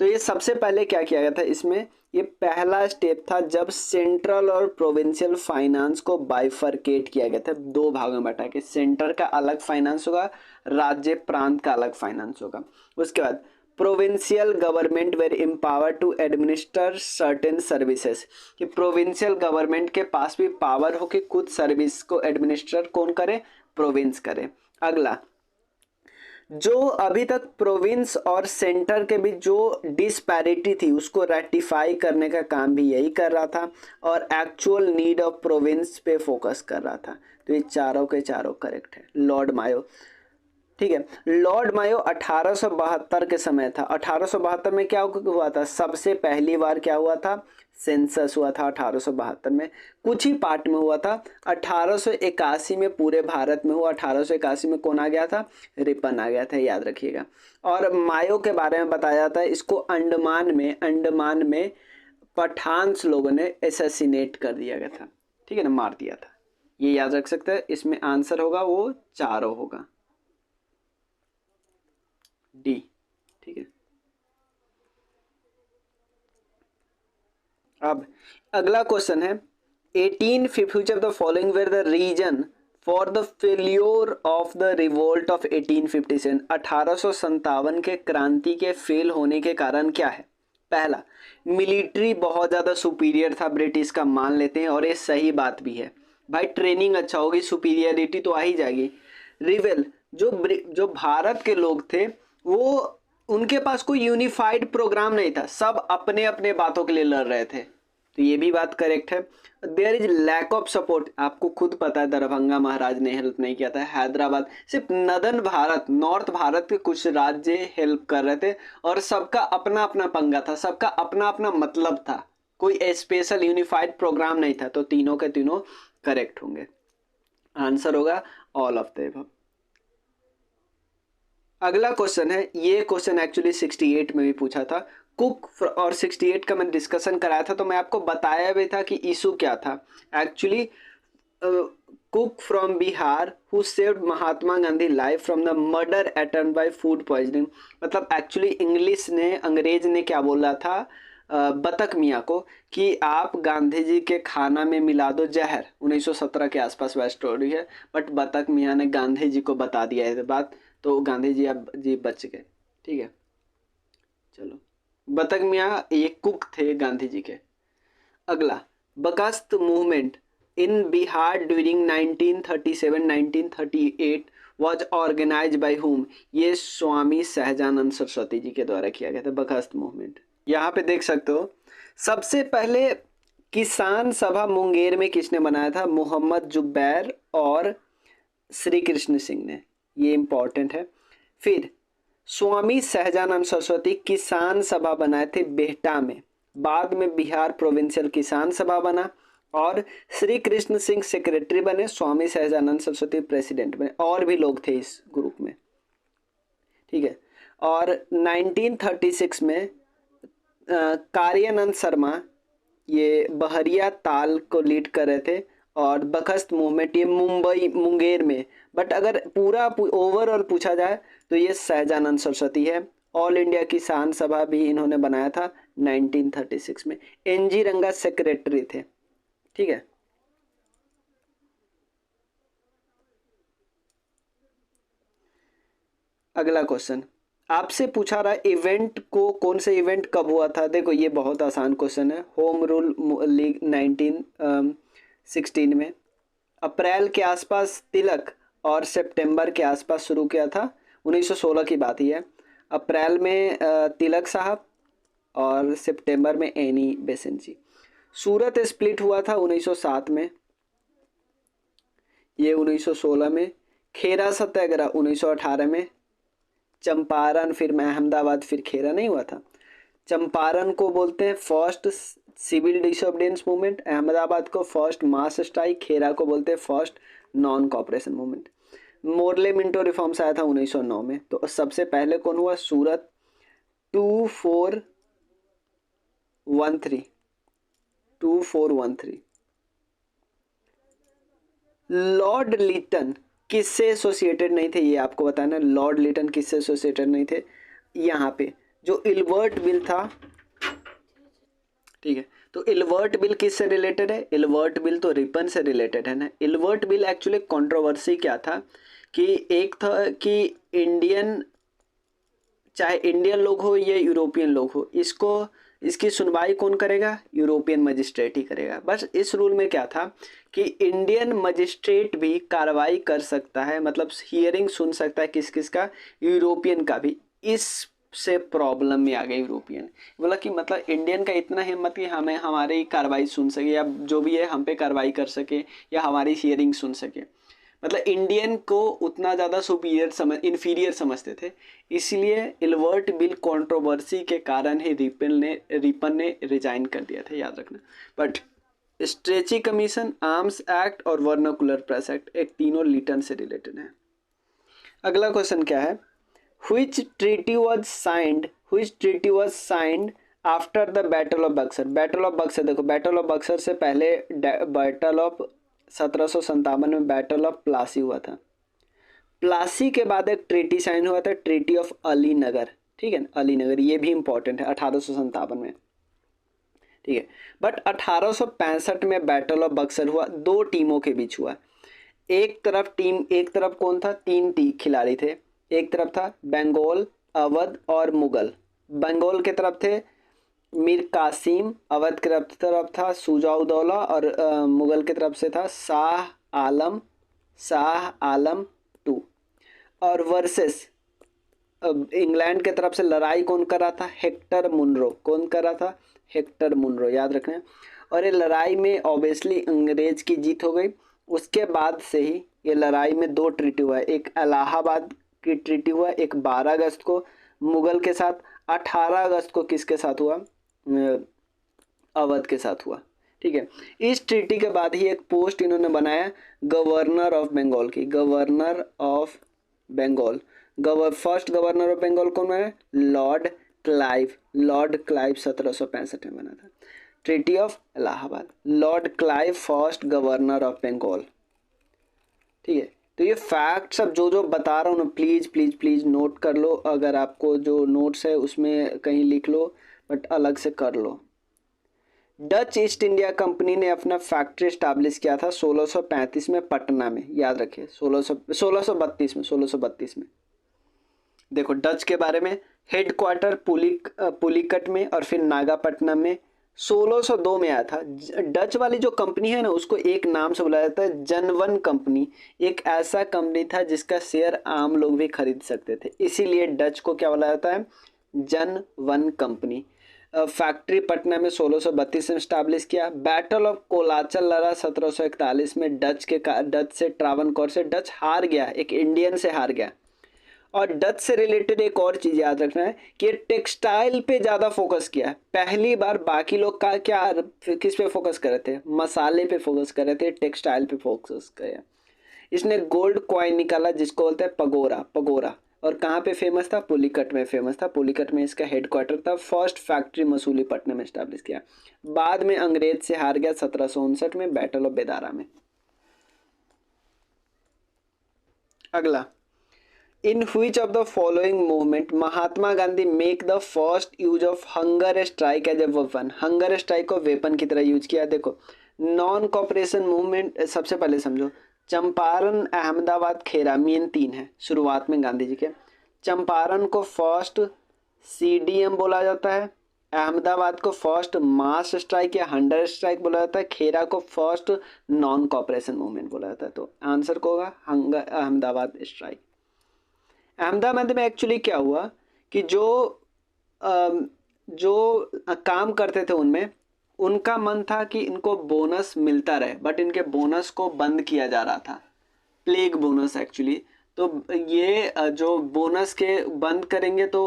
तो ये सबसे पहले क्या किया गया था इसमें, ये पहला स्टेप था जब सेंट्रल और प्रोविंशियल फाइनेंस को बाइफरकेट किया गया था, दो भागों में बांटा के, सेंटर का अलग फाइनेंस होगा, राज्य प्रांत का अलग फाइनेंस होगा। उसके बाद provincial government were empower to administer certain services, कि प्रोविंशियल गवर्नमेंट के पास भी पावर हो कि कुछ सर्विस को एडमिनिस्टर कौन करे, प्रोविंस करे। अगला, जो अभी तक प्रोविंस और सेंटर के बीच जो डिस्पैरिटी थी उसको रेक्टिफाई करने का काम भी यही कर रहा था, और एक्चुअल नीड ऑफ प्रोविंस पे फोकस कर रहा था। तो ये चारों के चारों करेक्ट है, लॉर्ड मायो, ठीक है। लॉर्ड मायो 1872 के समय था। 1872 में क्या हुआ था, सबसे पहली बार क्या हुआ था, सेंसस हुआ था 1872 में। कुछ ही पार्ट में हुआ था, 1881 में पूरे भारत में हुआ। 1881 में कौन आ गया था, रिपन आ गया था, याद रखिएगा। और मायो के बारे में बताया जाता है, इसको अंडमान में पठान्स लोगों ने एसेसिनेट कर दिया गया था, ठीक है ना, मार दिया था। ये याद रख सकते हैं। इसमें आंसर होगा वो चारों होगा, डी, ठीक है। अब अगला क्वेश्चन है 1850 which of the following were the reason for the failure of the revolt of 1857, 1857 के क्रांति के फेल होने के कारण क्या है। पहला, मिलिट्री बहुत ज़्यादा सुपीरियर था ब्रिटिश का, मान लेते हैं, और ये सही बात भी है भाई, ट्रेनिंग अच्छा होगी, सुपीरियरिटी तो आ ही जाएगी। रिवेल, जो भारत के लोग थे वो, उनके पास कोई यूनिफाइड प्रोग्राम नहीं था, सब अपने अपने बातों के लिए लड़ रहे थे, तो ये भी बात करेक्ट है। There is lack of support, आपको खुद पता है दरभंगा महाराज ने हेल्प नहीं किया था, हैदराबाद, सिर्फ नदन भारत, नॉर्थ भारत के कुछ राज्य हेल्प कर रहे थे, और सबका अपना अपना पंगा था, सबका अपना अपना मतलब था, कोई स्पेशल यूनिफाइड प्रोग्राम नहीं था। तो तीनों के तीनों करेक्ट होंगे, आंसर होगा ऑल ऑफ द अबव। अगला क्वेश्चन है, ये क्वेश्चन एक्चुअली 68 में भी पूछा था, कुक, और 68 का मैंने डिस्कशन कराया था, तो मैं आपको बताया भी था कि इशू क्या था। Actually cook from Bihar who saved Mahatma Gandhi life from the murder attempt bye food poisoning, मतलब एक्चुअली अंग्रेज ने क्या बोला था बतख मियाँ को कि आप गांधी जी के खाना में मिला दो जहर। 1917 के आसपास वह स्टोरी है, बट बतख मियाँ ने गांधी जी को बता दिया है बात, तो गांधी जी बच गए, ठीक है। चलो, बतख मियाँ ये कुक थे गांधी जी के। अगला, Bakasht movement in Bihar during 1937-1938 was organised by whom, ये स्वामी सहजानंद सरस्वती जी के द्वारा किया गया था बकस्त मूवमेंट। यहाँ पे देख सकते हो, सबसे पहले किसान सभा मुंगेर में किसने बनाया था, मोहम्मद जुबैर और श्री कृष्ण सिंह ने, ये इंपॉर्टेंट है। फिर स्वामी सहजानंद सरस्वती किसान सभा बनाए थे बेहटा में, बाद में बिहार प्रोविंशियल किसान सभा बना, और श्री कृष्ण सिंह सेक्रेटरी बने, स्वामी सहजानंद सरस्वती प्रेसिडेंट बने, और भी लोग थे इस ग्रुप में, ठीक है। और 1936 में कार्यानंद शर्मा ये बहरिया ताल को लीड कर रहे थे, और बकस्त मूवमेंट ये मुंगेर में, बट अगर पूरा ओवरऑल पूछा जाए तो ये सहजानंद सरस्वती है। ऑल इंडिया किसान सभा भी इन्होंने बनाया था 1936 में, एनजी रंगा सेक्रेटरी थे, ठीक है। अगला क्वेश्चन आपसे पूछा रहा इवेंट को, कौन से इवेंट कब हुआ था। देखो ये बहुत आसान क्वेश्चन है, होम रूल लीग 1916 में, अप्रैल के आसपास तिलक और सितंबर के आसपास शुरू किया था, 1916 की बात ही है। अप्रैल में तिलक साहब और सितंबर में एनी बेसेंट जी। सूरत स्प्लिट हुआ था 1907 में, ये 1916 में। खेरा सत्याग्रह 1918 में, चंपारण फिर में अहमदाबाद फिर खेरा नहीं हुआ था। चंपारण को बोलते हैं first civil disobedience movement, Ahmedabad को फर्स्ट मास स्ट्राइक, खेरा को बोलते हैं first non cooperation movement. Morley Minto reforms आया था 1909 में। तो सबसे पहले कौन हुआ? सूरत 2413। लॉर्ड लिटन किससे एसोसिएटेड नहीं थे, ये आपको बताना। लॉर्ड लिटन किससे एसोसिएटेड नहीं थे? यहाँ पे जो इल्बर्ट बिल था, ठीक है, तो इल्बर्ट बिल किससे रिलेटेड है? इल्बर्ट बिल तो रिपन से रिलेटेड है ना। इल्बर्ट बिल एक्चुअली कंट्रोवर्सी क्या था कि एक था कि इंडियन, चाहे इंडियन लोग हो या यूरोपियन लोग हो, इसकी सुनवाई कौन करेगा? यूरोपियन मजिस्ट्रेट ही करेगा। बस इस रूल में क्या था कि इंडियन मजिस्ट्रेट भी कार्रवाई कर सकता है, मतलब हियरिंग सुन सकता है किस किस का? यूरोपियन का भी। इस से प्रॉब्लम में आ गए यूरोपियन, बोला कि मतलब इंडियन का इतना हिम्मत कि हमें हमारी कार्रवाई सुन सके, या जो भी है हम पे कार्रवाई कर सके या हमारी हियरिंग सुन सके। मतलब इंडियन को उतना ज़्यादा इन्फीरियर समझते थे। इसलिए इल्बर्ट बिल कंट्रोवर्सी के कारण ही रिपन ने रिजाइन कर दिया था, याद रखना। But stretchy commission, arms act और वर्नाकुलर प्रेस एक्ट, एक तीनों लिटन से रिलेटेड है। अगला क्वेश्चन क्या है? Which treaty was signed after the Battle of Buxar? Battle of Buxar, देखो बैटल ऑफ बक्सर से पहले बैटल ऑफ 1757 में बैटल ऑफ प्लासी हुआ था। प्लासी के बाद एक ट्रीटी साइन हुआ था, ट्रीटी ऑफ अलीनगर, ठीक है ना, अलीनगर, ये भी इंपॉर्टेंट है, 1857 में, ठीक है। बट 1865 में बैटल ऑफ बक्सर हुआ, दो टीमों के बीच हुआ। एक तरफ कौन था? तीन खिलाड़ी थे। एक तरफ था बंगाल, अवध और मुगल। बंगाल के तरफ थे मीर कासिम, अवध के तरफ था सुजाउद्दौला और मुगल की तरफ से था शाह आलम टू। और वर्सेस इंग्लैंड के तरफ से लड़ाई कौन कर रहा था? Hector Munro. कौन कर रहा था? हेक्टर मुनरो, याद रखना। और ये लड़ाई में ऑब्वियसली अंग्रेज की जीत हो गई। उसके बाद से ही ये लड़ाई में दो ट्रीटी हुआ है, एक इलाहाबाद की ट्रीटी हुआ, एक 12 अगस्त को मुगल के साथ, 18 अगस्त को किसके साथ हुआ? अवध के साथ हुआ, ठीक है। इस ट्रीटी के बाद ही एक पोस्ट इन्होंने बनाया गवर्नर ऑफ बंगाल की, governor of Bengal. First governor of Bengal कौन है? लॉर्ड क्लाइव 1765 में बना था, treaty of Allahabad. Lord Clive first governor of Bengal, ठीक है। तो ये फैक्ट सब जो बता रहा हूँ ना, प्लीज़ प्लीज़ प्लीज़ नोट कर लो। अगर आपको जो नोट्स है उसमें कहीं लिख लो, बट अलग से कर लो। डच ईस्ट इंडिया कंपनी ने अपना फैक्ट्री स्टैब्लिश किया था 1635 में पटना में, याद रखिए 1632 में। देखो डच के बारे में, हेडक्वार्टर पुलिकट में और फिर नागापट्टनम में 1602 में आया था। डच वाली जो कंपनी है ना, उसको एक नाम से बुलाया जाता है जनवन कंपनी। एक ऐसा कंपनी था जिसका शेयर आम लोग भी खरीद सकते थे, इसीलिए डच को क्या बुलाया जाता है? जनवन कंपनी। फैक्ट्री पटना में 1632 में स्टैब्लिश किया। बैटल ऑफ कोलाचल लड़ा 1741 में डच से ट्रावनकोर से। डच हार गया, एक इंडियन से हार गया। और डच से रिलेटेड एक और चीज़ याद रखना है कि टेक्सटाइल पे ज़्यादा फोकस किया है पहली बार। बाकी लोग का क्या किस पे फोकस कर रहे थे? मसाले पे फोकस कर रहे थे, टेक्सटाइल पे फोकस किया। इसने गोल्ड कॉइन निकाला जिसको बोलते हैं पगोरा। और कहाँ पे फेमस था? पुलिकट में फेमस था। पुलिकट में इसका हेडक्वार्टर था। फर्स्ट फैक्ट्री मसूलीपट्टनम में स्टैब्लिश किया। बाद में अंग्रेज से हार गया 1759 में बैटल ऑफ बेदारा में। अगला, in which of the following movement Mahatma Gandhi make the first use of hunger strike as a weapon? Hunger strike को वेपन की तरह यूज किया। देखो नॉन कॉपरेशन मूवमेंट सबसे पहले समझो। चंपारण, अहमदाबाद, खेरा, मेन तीन है शुरुआत में गांधी जी के। चंपारण को फर्स्ट CDM बोला जाता है, अहमदाबाद को फर्स्ट मास स्ट्राइक या हंगर स्ट्राइक बोला जाता है, खेरा को फर्स्ट नॉन कॉपरेशन मूवमेंट बोला जाता है। तो आंसर को होगा अहमदाबाद स्ट्राइक। अहमदाबाद में एक्चुअली क्या हुआ कि जो काम करते थे उनमें उनका मन था कि इनको बोनस मिलता रहे, बट इनके बोनस को बंद किया जा रहा था। Plague bonus actually. तो ये जो बोनस के बंद करेंगे तो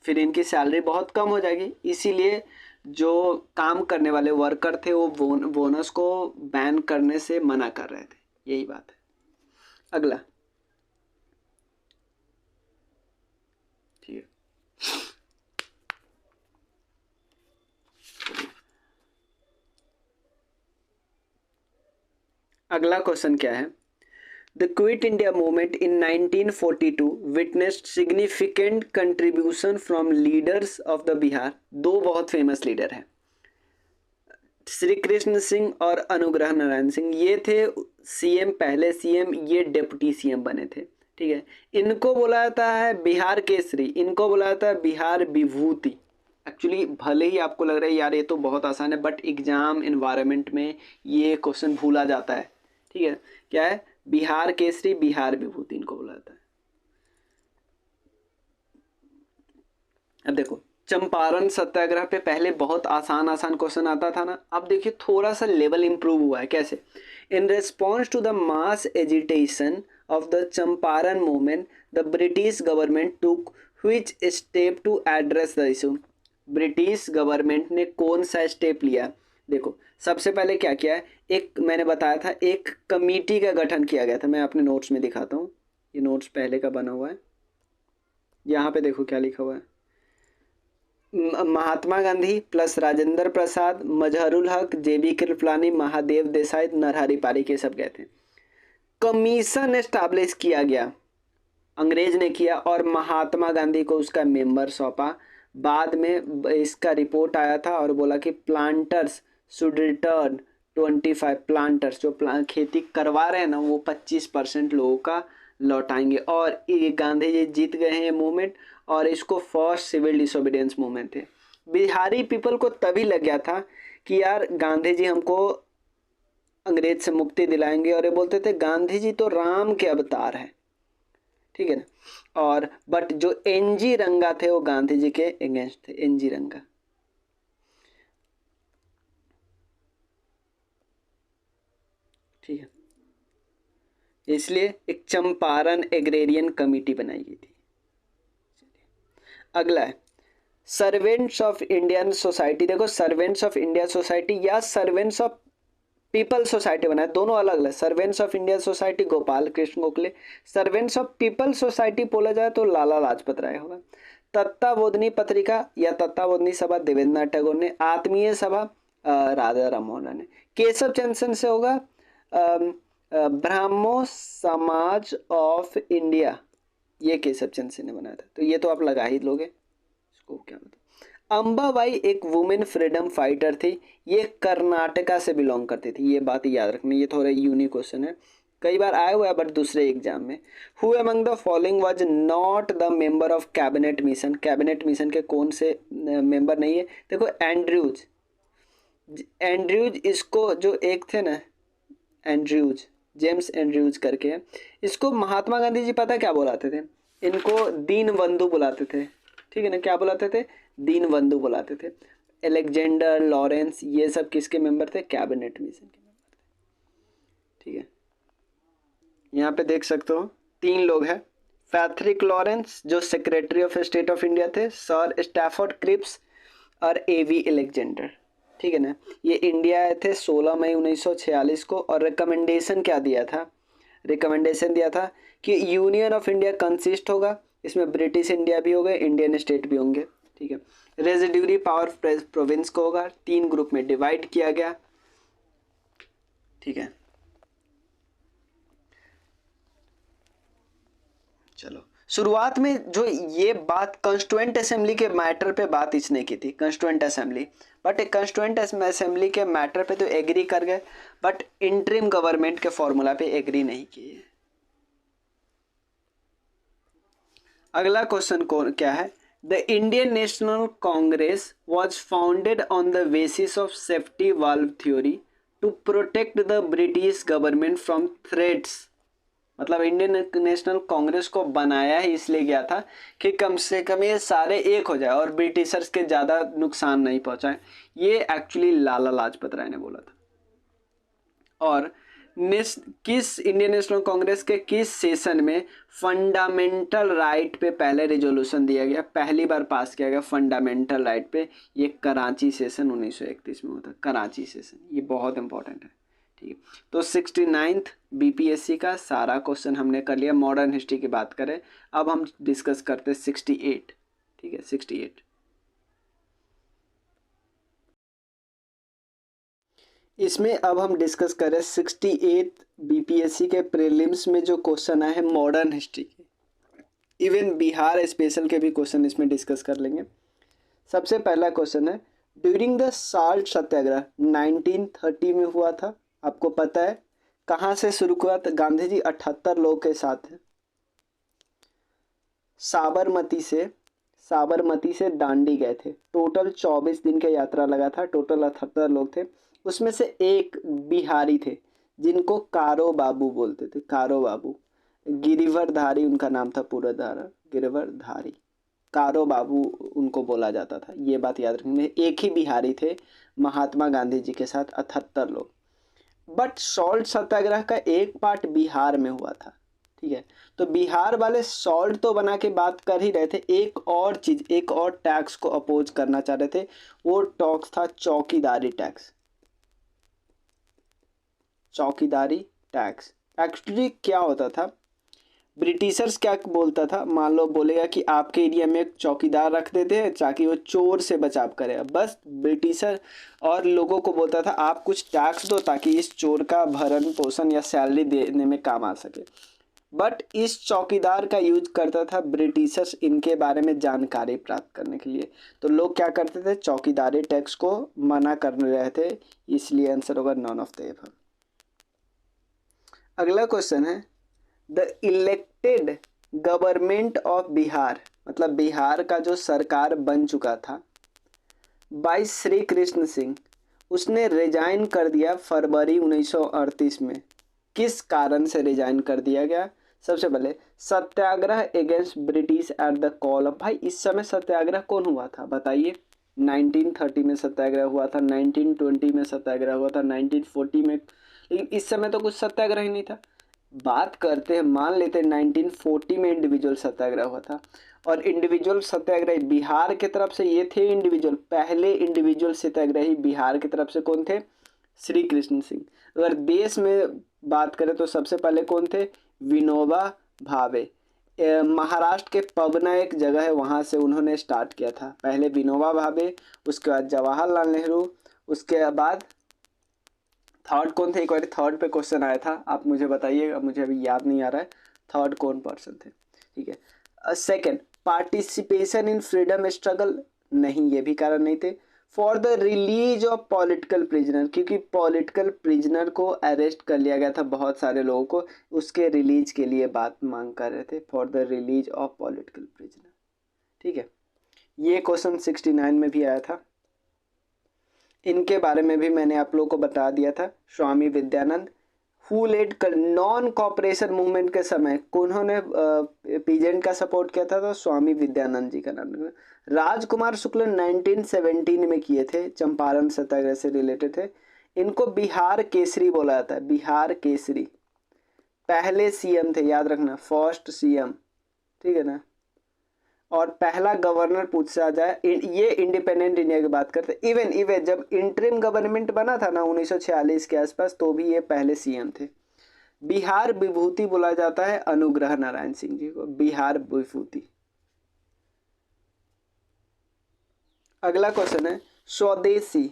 फिर इनकी सैलरी बहुत कम हो जाएगी, इसीलिए जो काम करने वाले वर्कर थे वो बोनस को बैन करने से मना कर रहे थे, यही बात है। अगला, ठीक है, अगला क्वेश्चन क्या है? The Quit India movement in 1942 witnessed significant contribution from leaders of the Bihar। दो बहुत फेमस लीडर हैं, श्री कृष्ण सिंह और अनुग्रह नारायण सिंह। ये थे सीएम, पहले सीएम, ये डिप्टी सीएम बने थे, ठीक है। इनको बोला जाता है बिहार केसरी, इनको बोला जाता है बिहार विभूति। एक्चुअली भले ही आपको लग रहा है यार ये तो बहुत आसान है, बट एग्जाम इन्वायरमेंट में ये क्वेश्चन भूला जाता है, ठीक है। क्या है? बिहार केसरी, बिहार विभूति इनको बोला जाता है। अब देखो, चंपारण सत्याग्रह पे पहले बहुत आसान आसान क्वेश्चन आता था ना, अब देखिए थोड़ा सा लेवल इंप्रूव हुआ है। कैसे? In response to the mass agitation of the Champaran movement the British government took which step to address the issue. British government ने कौन सा स्टेप लिया? देखो, सबसे पहले क्या किया है, एक मैंने बताया था एक कमेटी का गठन किया गया था। मैं अपने नोट्स में दिखाता हूँ, ये नोट्स पहले का बना हुआ है। यहाँ पे देखो क्या लिखा हुआ है, महात्मा गांधी प्लस राजेंद्र प्रसाद, मजहरुल हक, जेबी कृपलानी, महादेव देसाई, नरहरि पारिक, ये सब गए थे। कमीशन एस्टैब्लिश किया गया, अंग्रेज ने किया, और महात्मा गांधी को उसका मेंबर सौंपा। बाद में इसका रिपोर्ट आया था और बोला कि प्लांटर्स शुड रिटर्न 25, प्लांटर्स जो खेती करवा रहे हैं ना वो 25% लोगों का लौटाएंगे। और ये गांधी जी जीत गए हैं ये मूवमेंट, और इसको फर्स्ट सिविल डिसोबीडियंस मूवमेंट थे। बिहारी पीपल को तभी लग गया था कि यार गांधी जी हमको अंग्रेज से मुक्ति दिलाएंगे, और ये बोलते थे गांधी जी तो राम के अवतार हैं, ठीक है ना। और बट जो एनजी रंगा थे वो गांधी जी के अगेंस्ट थे, एनजी रंगा, ठीक है। इसलिए एक चंपारण एग्रेरियन कमेटी बनाई गई थी। अगला है सर्वेंट्स ऑफ इंडियन सोसाइटी। देखो, सर्वेंट्स ऑफ इंडिया सोसाइटी या सर्वेंट्स ऑफ पीपल सोसाइटी बनाए, दोनों अलग अलग। Servants of India society Gopal Krishna Gokhale, servants of people society बोला जाए तो लाला लाजपत राय होगा। तत्ताबोधनी पत्रिका या तत्ताबोधनी सभा देवेंद्रनाथ टैगोर ने, आत्मीय सभा राजा राममोहन राय ने। केशव चंद्र से होगा ब्राह्मो समाज ऑफ इंडिया, ये केशव चंद्र ने बनाया था, तो ये तो आप लगा ही लोगे, इसको क्या मतलब। अंबाबाई एक वुमेन फ्रीडम फाइटर थी, ये कर्नाटका से बिलोंग करती थी, ये बात याद रखनी, ये थोड़ा यूनिक क्वेश्चन है, कई बार आया हुआ है बट दूसरे एग्जाम में। Who among the following was not the member of cabinet mission. Cabinet mission के कौन से मेंबर नहीं है? देखो, एंड्रयूज, एंड्रयूज इसको जो एक थे ना, एंड्रयूज, जेम्स एंड्रयूज करके, इसको महात्मा गांधी जी पता क्या बुलाते थे? इनको दीन बंधु बुलाते थे, ठीक है ना। क्या बुलाते थे? दीन बंधु बुलाते थे। एलेक्जेंडर, लॉरेंस, ये सब किसके मेंबर थे? कैबिनेट मिशन के मेंबर थे, ठीक है। यहाँ पे देख सकते हो 3 लोग हैं, पैट्रिक लॉरेंस जो secretary of state of India थे, सर स्टैफोर्ड क्रिप्स और एवी एलेक्जेंडर, ठीक है ना। ये इंडिया आए थे 16 मई 1946 को, और रिकमेंडेशन क्या दिया था? रिकमेंडेशन दिया था कि यूनियन ऑफ इंडिया कंसिस्ट होगा, इसमें ब्रिटिश इंडिया भी होगा, इंडियन स्टेट भी होंगे, ठीक है। रेजिड्यूरी पावर प्रोविंस को होगा, 3 ग्रुप में डिवाइड किया गया, ठीक है। चलो, शुरुआत में जो ये बात कॉन्स्टिट्यूएंट असेंबली के मैटर पे बात इसने की थी, constituent assembly, but constituent assembly के मैटर पे तो एग्री कर गए, बट इंटरिम गवर्नमेंट के फॉर्मूला पे एग्री नहीं किए। अगला क्वेश्चन क्या है? The Indian National Congress was founded on the basis of safety valve theory to protect the British government from threats. मतलब इंडियन नेशनल कांग्रेस को बनाया ही इसलिए गया था कि कम से कम ये सारे एक हो जाए और ब्रिटिशर्स के ज़्यादा नुकसान नहीं पहुंचाए। ये एक्चुअली लाला लाजपत राय ने बोला था। और किस इंडियन नेशनल कांग्रेस के किस सेशन में फंडामेंटल राइट पे पहले रिजोल्यूशन दिया गया, पहली बार पास किया गया फंडामेंटल राइट पे? ये कराची सेशन 1931 में होता, कराची सेशन। ये बहुत इंपॉर्टेंट है, ठीक है। तो 69th बीपीएससी का सारा क्वेश्चन हमने कर लिया। मॉडर्न हिस्ट्री की बात करें, अब हम डिस्कस करते हैं 68, ठीक है, 68। इसमें अब हम डिस्कस करें 68 बीपीएससी के प्रीलिम्स में जो क्वेश्चन आए हैं मॉडर्न हिस्ट्री के, इवन बिहार स्पेशल के भी क्वेश्चन इसमें डिस्कस कर लेंगे। सबसे पहला क्वेश्चन है, ड्यूरिंग द साल्ट सत्याग्रह 1930 में हुआ था, आपको पता है। कहाँ से शुरू हुआ था? गांधी जी 78 लोगों के साथ हैं, साबरमती से दांडी गए थे। टोटल 24 दिन का यात्रा लगा था, टोटल 78 लोग थे। उसमें से एक बिहारी थे जिनको कारो बाबू बोलते थे, कारो बाबू। गिरिवरधारी उनका नाम था पूरा, गिरिवरधारी, कारो बाबू उनको बोला जाता था। ये बात याद रखना। एक ही बिहारी थे महात्मा गांधी जी के साथ 78 लोग। बट सॉल्ट सत्याग्रह का एक पार्ट बिहार में हुआ था, ठीक है। तो बिहार वाले सॉल्ट तो बना के बात कर ही रहे थे, एक और चीज, एक और टैक्स को अपोज करना चाह रहे थे। वो टैक्स था चौकीदारी टैक्स। चौकीदारी टैक्स एक्चुअली क्या होता था, ब्रिटिशर्स क्या बोलता था, मान लो बोलेगा कि आपके एरिया में एक चौकीदार रख देते हैं ताकि वो चोर से बचाव करे। बस ब्रिटिशर और लोगों को बोलता था आप कुछ टैक्स दो ताकि इस चोर का भरण पोषण या सैलरी देने में काम आ सके। बट इस चौकीदार का यूज करता था ब्रिटिशर्स इनके बारे में जानकारी प्राप्त करने के लिए। तो लोग क्या करते थे, चौकीदारी टैक्स को मना कर रहे थे, इसलिए आंसर होगा नॉन ऑफ द एबव। अगला क्वेश्चन है, the elected government of Bihar, मतलब बिहार का जो सरकार बन चुका था, बाय श्री कृष्ण सिंह, उसने रिजाइन कर दिया फरवरी 1938 में। किस कारण से रिजाइन कर दिया गया? सबसे पहले satyagraha against British at the call of. भाई इस समय सत्याग्रह कौन हुआ था बताइए? 1930 में सत्याग्रह हुआ था, 1920 में सत्याग्रह हुआ था, 1940 में, लेकिन इस समय तो कुछ सत्याग्रह ही नहीं था। बात करते हैं, मान लेते हैं 1940 में इंडिविजुअल सत्याग्रह हुआ था, और इंडिविजुअल सत्याग्रही बिहार की तरफ से ये थे इंडिविजुअल, पहले इंडिविजुअल सत्याग्रही बिहार की तरफ से कौन थे? श्री कृष्ण सिंह। अगर देश में बात करें तो सबसे पहले कौन थे? विनोबा भावे। महाराष्ट्र के पवना एक जगह है, वहाँ से उन्होंने स्टार्ट किया था। पहले विनोबा भावे, उसके बाद जवाहरलाल नेहरू, उसके बाद थर्ड कौन थे? एक बार थर्ड पे क्वेश्चन आया था, आप मुझे बताइएगा, मुझे अभी याद नहीं आ रहा है थर्ड कौन पर्सन थे, ठीक है। Second, participation in freedom struggle, नहीं, ये भी कारण नहीं थे। For the release of political prisoner, क्योंकि पॉलिटिकल प्रिजनर को अरेस्ट कर लिया गया था बहुत सारे लोगों को, उसके रिलीज के लिए बात मांग कर रहे थे, for the release of political prisoner, ठीक है। ये क्वेश्चन 69 में भी आया था। इनके बारे में भी मैंने आप लोगों को बता दिया था। Swami Vidyanand, who led non cooperation movement के समय उन्होंने पीजेंट का सपोर्ट किया था, तो स्वामी विद्यानंद जी का नाम। राजकुमार शुक्ल 1917 में किए थे, चंपारण सत्याग्रह से रिलेटेड थे। इनको बिहार केसरी बोला जाता है, बिहार केसरी। पहले सीएम थे, याद रखना, फर्स्ट सीएम, ठीक है ना। और पहला गवर्नर पूछा जाए, ये इंडिपेंडेंट इंडिया की बात करते, इवन जब इंटरिम गवर्नमेंट बना था ना 1946 के आसपास, तो भी ये पहले सीएम थे। बिहार विभूति बोला जाता है अनुग्रह नारायण सिंह जी को, बिहार विभूति। अगला क्वेश्चन है, स्वदेशी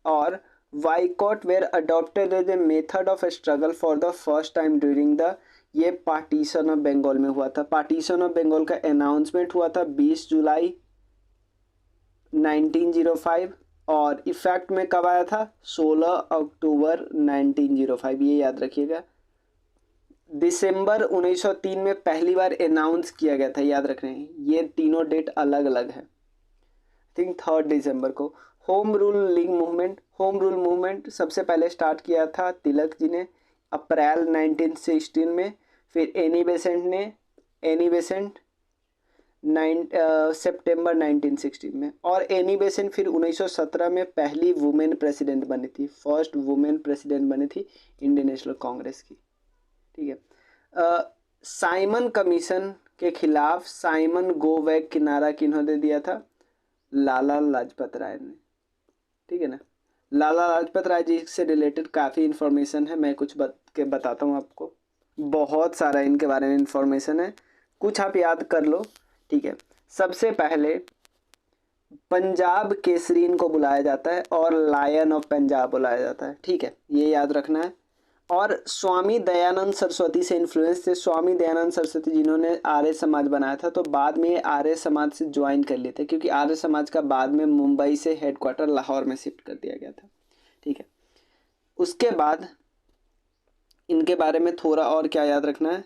और boycott were adopted as a method of struggle for the first time during the, ये पार्टीशन ऑफ बंगाल में हुआ था। पार्टीशन ऑफ बंगाल का अनाउंसमेंट हुआ था 20 जुलाई 1905, और इफेक्ट में कब आया था? 16 अक्टूबर 1905, ये याद रखिएगा। दिसंबर 1903 में पहली बार अनाउंस किया गया था, याद रख रहे हैं, ये तीनों डेट अलग अलग है। आई थिंक 3 दिसंबर को। होम रूल मूवमेंट सबसे पहले स्टार्ट किया था तिलक जी ने अप्रैल 1916 में। फिर एनी बेसेंट सितंबर 1960 में। और एनी बेसेंट फिर 1917 में पहली वुमेन प्रेसिडेंट बनी थी, फर्स्ट वुमेन प्रेसिडेंट बनी थी इंडियन नेशनल कांग्रेस की। ठीक है। साइमन कमीशन के खिलाफ साइमन गो बैक की नारा किन्होंने दिया था? लाला लाजपत राय ने। ठीक है ना। लाला लाजपत राय जी से रिलेटेड काफ़ी इन्फॉर्मेशन है, मैं कुछ बताता हूँ आपको। बहुत सारा इनके बारे में इन्फॉर्मेशन है, कुछ आप याद कर लो। ठीक है। सबसे पहले पंजाब केसरी इनको बुलाया जाता है और लायन ऑफ पंजाब बुलाया जाता है। ठीक है, ये याद रखना है। और स्वामी दयानंद सरस्वती से इन्फ्लुएंस थे। स्वामी दयानंद सरस्वती जिन्होंने आर्य समाज बनाया था, तो बाद में ये आर्य समाज से ज्वाइन कर लिए थे, क्योंकि आर्य समाज का बाद में मुंबई से हेडक्वार्टर लाहौर में शिफ्ट कर दिया गया था। ठीक है। उसके बाद इनके बारे में थोड़ा और क्या याद रखना है,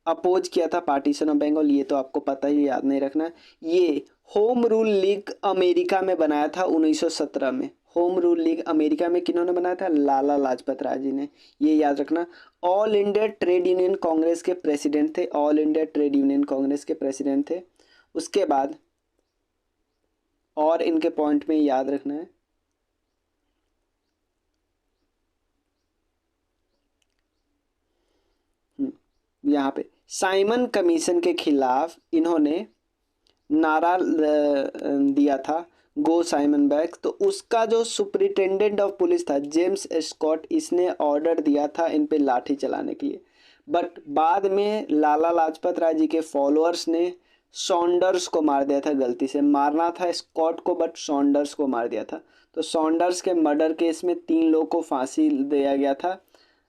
अपोज किया था पार्टीशन ऑफ बंगाल, ये तो आपको पता ही, याद नहीं रखना है। ये होम रूल लीग अमेरिका में बनाया था 1917 में। होम रूल लीग अमेरिका में किन्होंने बनाया था? लाला लाजपत राय जी ने, ये याद रखना। All India trade union Congress के प्रेसिडेंट थे, all India trade union Congress के प्रेसिडेंट थे। उसके बाद और इनके पॉइंट में याद रखना है, यहाँ पे साइमन कमीशन के खिलाफ इन्होंने नारा दिया था, गो साइमन बैक। तो उसका जो सुपरिटेंडेंट ऑफ पुलिस था जेम्स स्कॉट, इसने ऑर्डर दिया था इन पे लाठी चलाने के लिए। बट बाद में लाला लाजपत राय जी के फॉलोअर्स ने सॉन्डर्स को मार दिया था, गलती से मारना था स्कॉट को बट सॉन्डर्स को मार दिया था। तो सॉन्डर्स के मर्डर केस में 3 लोग को फांसी दिया गया था,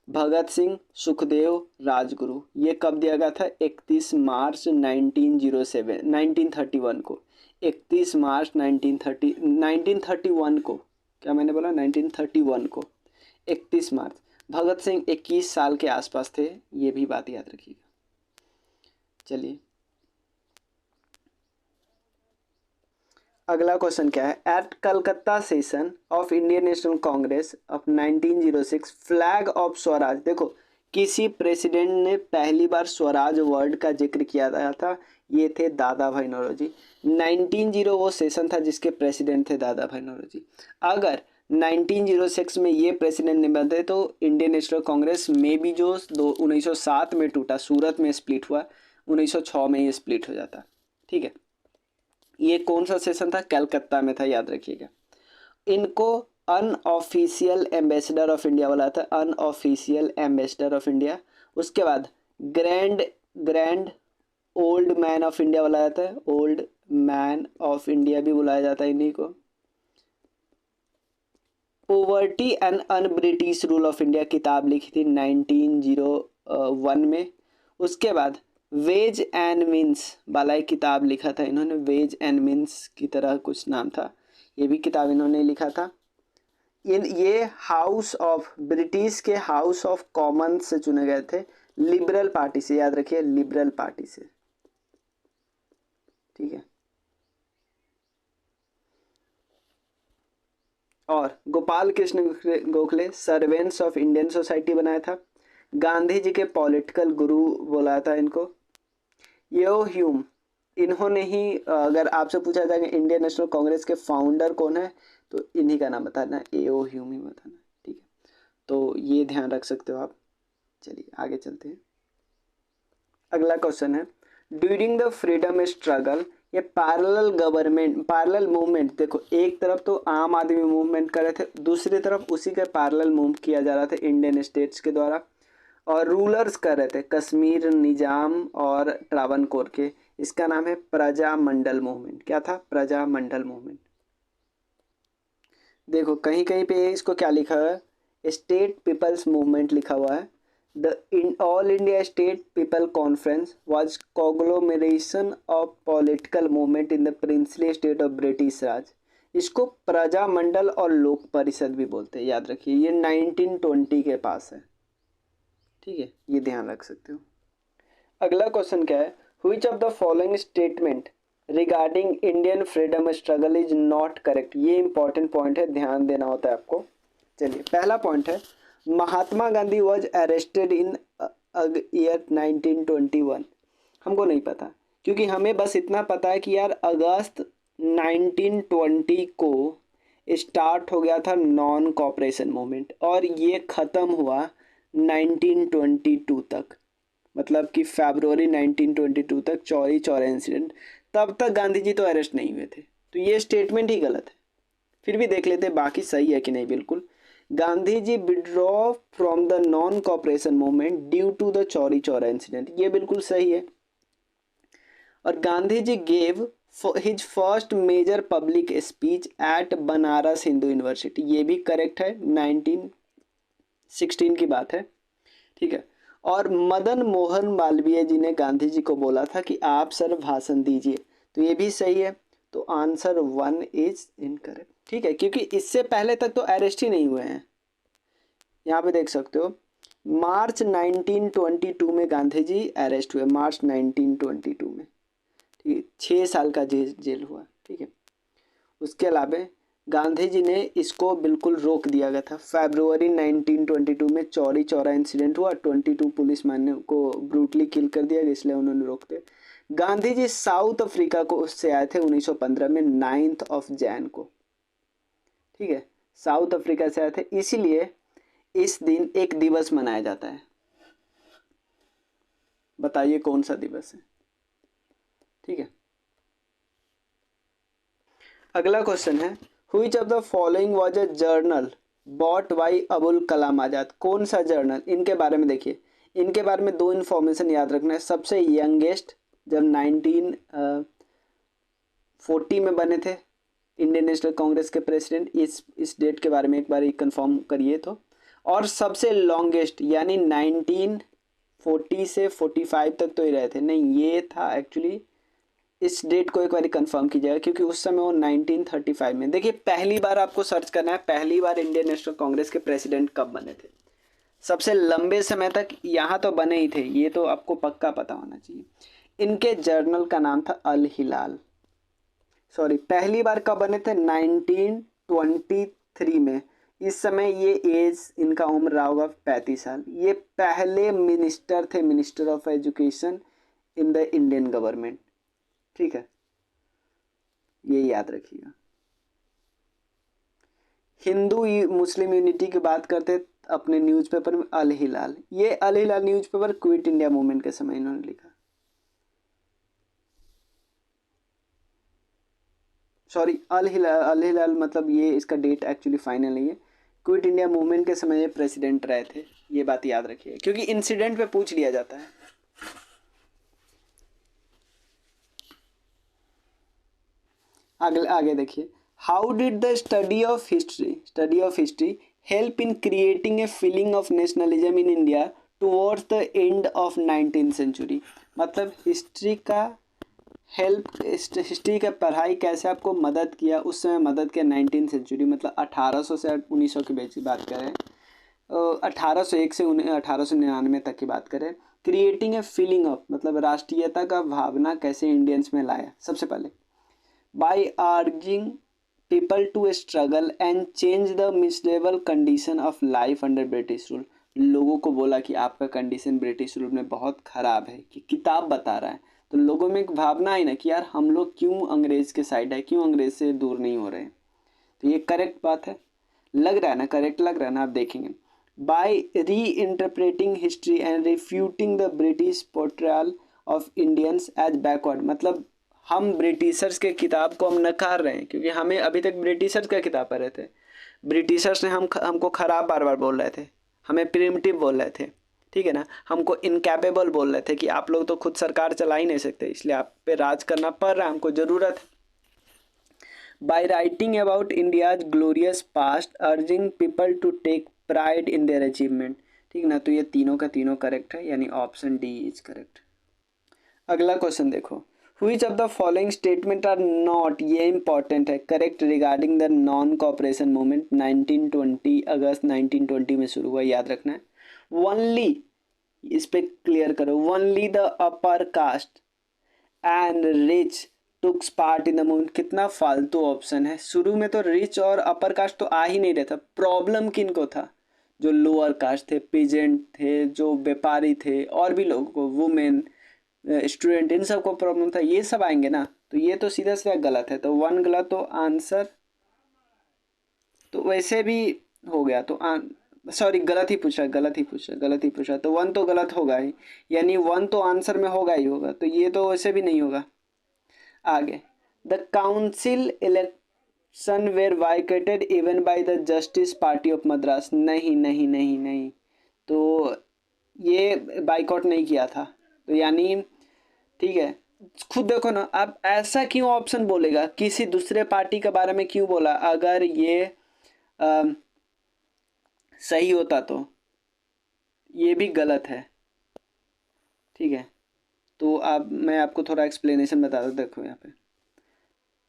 भगत सिंह, सुखदेव, राजगुरु। ये कब दिया गया था? 31 मार्च 1931 को। 31 मार्च 1931 को, क्या मैंने बोला? 1931 को, 31 मार्च। भगत सिंह 21 साल के आसपास थे, ये भी बात याद रखिएगा। चलिए अगला क्वेश्चन क्या है? At Calcutta session of Indian National Congress of 1906 flag of swaraj. देखो, किसी प्रेसिडेंट ने पहली बार स्वराज वर्ड का जिक्र किया था, ये थे दादा भाई नौरोजी। 1900 वो सेशन था जिसके प्रेसिडेंट थे दादा भाई नौरोजी। अगर 1906 में ये प्रेसिडेंट नहीं बनते तो इंडियन नेशनल कांग्रेस में भी जो 1907 में टूटा, सूरत में स्प्लिट हुआ, 1906 में ये स्प्लिट हो जाता। ठीक है। ये कौन सा सेशन था? कलकत्ता में था, याद रखिएगा। इनको अनऑफिशियल एम्बेसडर ऑफ इंडिया बोला था, अनऑफिशियल एम्बेसडर ऑफ इंडिया। उसके बाद grand old man of India बुलाया जाता है, ओल्ड मैन ऑफ इंडिया भी बुलाया जाता है इन्हीं को। Poverty and un British rule of India किताब लिखी थी 1901 में। उसके बाद वेज एंड मीन्स वाला एक किताब लिखा था इन्होंने, वेज एंड मीन्स की तरह कुछ नाम था, ये भी किताब इन्होंने लिखा था। ये हाउस ऑफ ब्रिटिश के हाउस ऑफ कॉमन्स से चुने गए थे, लिबरल पार्टी से, याद रखिए लिबरल पार्टी से। ठीक है। और Gopal Krishna Gokhale servants of Indian society बनाया था। गांधी जी के पॉलिटिकल गुरु बोला था इनको। यो ह्यूम, इन्होंने ही, अगर आपसे पूछा जाएगा इंडियन नेशनल कांग्रेस के फाउंडर कौन है, तो इन्हीं का नाम बताना, एओ ह्यूम ही बताना। ठीक है, तो ये ध्यान रख सकते हो आप। चलिए आगे चलते हैं। अगला क्वेश्चन है, ड्यूरिंग द फ्रीडम स्ट्रगल, ये पैरेलल मूवमेंट, देखो एक तरफ तो आम आदमी मूवमेंट कर रहे थे, दूसरी तरफ उसी का पैरेलल मूव किया जा रहा था इंडियन स्टेट्स के द्वारा, और रूलर्स कर रहे थे कश्मीर निजाम और ट्रावनकोर के। इसका नाम है प्रजामंडल मूवमेंट। क्या था? प्रजामंडल मूवमेंट। देखो कहीं कहीं पे इसको क्या लिखा है, स्टेट पीपल्स मूवमेंट लिखा हुआ है। The all India state people conference was conglomeration of political movement in the princely state of British Raj. इसको प्रजामंडल और लोक परिषद भी बोलते हैं, याद रखिए। ये 1920 के पास है। ठीक है, ये ध्यान रख सकते हो। अगला क्वेश्चन क्या है, which of the following statement regarding Indian freedom struggle is not correct. ये इंपॉर्टेंट पॉइंट है, ध्यान देना होता है आपको। चलिए पहला पॉइंट है, Mahatma Gandhi was arrested in year 1921। हमको नहीं पता, क्योंकि हमें बस इतना पता है कि यार अगस्त 1920 को स्टार्ट हो गया था नॉन कॉपरेशन मूवमेंट और ये ख़त्म हुआ 1922 तक, मतलब कि फरवरी 1922 तक चौरी चौरा इंसिडेंट। तब तक गांधी जी तो अरेस्ट नहीं हुए थे, तो ये स्टेटमेंट ही गलत है। फिर भी देख लेते बाकी सही है कि नहीं। बिल्कुल, Gandhi ji withdraw from the non cooperation movement due to the Chauri Chaura incident, ये बिल्कुल सही है। और Gandhi ji gave his first major public speech at Banaras Hindu university, ये भी करेक्ट है, 1916 की बात है, ठीक है। और मदन मोहन मालवीय जी ने गांधी जी को बोला था कि आप सर भाषण दीजिए, तो ये भी सही है। तो आंसर 1 इज इनकरेक्ट, ठीक है, क्योंकि इससे पहले तक तो अरेस्ट ही नहीं हुए हैं। यहाँ पे देख सकते हो मार्च 1922 में गांधी जी अरेस्ट हुए, मार्च 1922 में, ठीक है, 6 साल का जेल हुआ, ठीक है। उसके अलावा गांधी जी ने इसको बिल्कुल रोक दिया गया था। फरवरी 1922 में चौरी चौरा इंसिडेंट हुआ, 22 पुलिस मैन को ब्रूटली किल कर दिया गया, इसलिए उन्होंने रोक दिया। गांधी जी साउथ अफ्रीका को उससे आए थे 1915 में 9 जनवरी को, ठीक है, साउथ अफ्रीका से आए थे, इसीलिए इस दिन एक दिवस मनाया जाता है। बताइए कौन सा दिवस है, ठीक है। अगला क्वेश्चन है, which of the following was a journal brought by Abul Kalam Azad, कौन सा जर्नल, इनके बारे में देखिए। इनके बारे में 2 इन्फॉर्मेशन याद रखना है। सबसे यंगेस्ट जब 1940 में बने थे इंडियन नेशनल कांग्रेस के प्रेसिडेंट, इस डेट के बारे में एक बार कंफर्म करिए तो। और सबसे लॉन्गेस्ट यानी 1940 से 45 तक तो ही रहे थे, नहीं ये था एक्चुअली, इस डेट को एक बार कंफर्म कीजिएगा क्योंकि उस समय वो 1935 में। देखिए पहली बार आपको सर्च करना है, पहली बार इंडियन नेशनल कांग्रेस के प्रेसिडेंट कब बने थे। सबसे लंबे समय तक यहाँ तो बने ही थे, ये तो आपको पक्का पता होना चाहिए। इनके जर्नल का नाम था अल हिलाल। सॉरी, पहली बार कब बने थे, 1923 में। इस समय ये एज इनका उम्र रहा होगा 35 साल। ये पहले मिनिस्टर थे, minister of education in the Indian government, ठीक है, ये याद रखिएगा। हिंदू मुस्लिम यूनिटी की बात करते अपने न्यूज़पेपर में अल हिलाल, ये अल हिलाल न्यूज़पेपर क्विट इंडिया मूवमेंट के समय इन्होंने लिखा। सॉरी, अल हिलाल मतलब ये इसका डेट एक्चुअली फाइनल नहीं है, क्विट इंडिया मूवमेंट के समय ये प्रेसिडेंट रहे थे, ये बात याद रखिए क्योंकि इंसिडेंट पे पूछ लिया जाता है। आगे देखिए, how did the study of history help in creating a feeling of nationalism in India towards the end of 19th century. मतलब हिस्ट्री का पढ़ाई कैसे आपको मदद किया, उस समय मदद किया 19th सेंचुरी, मतलब 1800 से 1900 के बीच की बात करें, 1801 से 1899 तक की बात करें। क्रिएटिंग ए फीलिंग ऑफ मतलब राष्ट्रीयता का भावना कैसे इंडियंस में लाया। सबसे पहले by urging people to struggle and change the miserable condition of life under British rule. लोगों को बोला कि आपका कंडीशन ब्रिटिश रूल में बहुत ख़राब है, कि किताब बता रहा है, तो लोगों में एक भावना आई ना कि यार हम लोग क्यों अंग्रेज़ के साइड है, क्यों अंग्रेज़ से दूर नहीं हो रहे हैं। तो ये करेक्ट बात है, लग रहा है ना, करेक्ट लग रहा है ना, आप देखेंगे। By re interpreting history and refuting the British portrayal of Indians as backward, मतलब हम ब्रिटिशर्स के किताब को हम नकार रहे हैं क्योंकि हमें अभी तक ब्रिटिशर्स का किताब पढ़ रहे थे। ब्रिटिशर्स ने हमको ख़राब बार बार बोल रहे थे, हमें प्रिमिटिव बोल रहे थे, ठीक है ना, हमको इनकैपेबल बोल रहे थे कि आप लोग तो खुद सरकार चला ही नहीं सकते, इसलिए आप पे राज करना पड़ रहा है, हमको ज़रूरत है। By writing about India's glorious past urging people to take pride in their achievement, ठीक ना, तो ये तीनों का तीनों करेक्ट है, यानी ऑप्शन डी इज करेक्ट। अगला क्वेश्चन देखो, which of the following statement are not, ये इंपॉर्टेंट है, correct regarding the non cooperation movement 1920 अगस्त 1920 में शुरू हुआ, याद रखना है। ओनली, इस पे क्लियर करो, only the upper caste and rich takes part in the movement, कितना फालतू ऑप्शन है। शुरू में तो रिच और अपर कास्ट तो आ ही नहीं रहा था, प्रॉब्लम किन को था, जो लोअर कास्ट थे, पीजेंट थे, जो व्यापारी थे, और भी लोगों को, वुमेन, स्टूडेंट, इन सबको प्रॉब्लम था, ये सब आएंगे ना, तो ये तो सीधा सीधा गलत है, तो 1 गलत, तो आंसर तो वैसे भी हो गया, तो सॉरी गलत ही पूछा, तो 1 तो गलत होगा ही, यानी 1 तो आंसर में होगा ही होगा, तो ये तो वैसे भी नहीं होगा। आगे, the council election were boycotted even by the Justice Party of Madras, नहीं नहीं नहीं नहीं, तो ये बाइकआउट नहीं किया था, तो यानी ठीक है, खुद देखो ना, आप ऐसा क्यों ऑप्शन बोलेगा, किसी दूसरे पार्टी के बारे में क्यों बोला, अगर ये सही होता तो ये भी गलत है, ठीक है। तो अब मैं आपको थोड़ा एक्सप्लेनेशन बता दूँ, देखो यहाँ पे,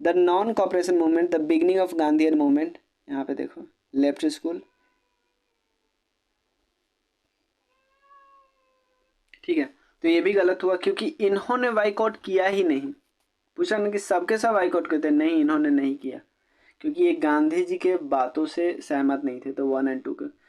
the non cooperation movement, the beginning of Gandhian movement, यहाँ पे देखो लेफ्ट स्कूल, ठीक है, तो ये भी गलत हुआ क्योंकि इन्होंने बाइकआउट किया ही नहीं। पूछा ना कि सबके सब बाइकआउट करते, नहीं इन्होंने नहीं किया, क्योंकि ये गांधी जी के बातों से सहमत नहीं थे, तो 1 और 2 के।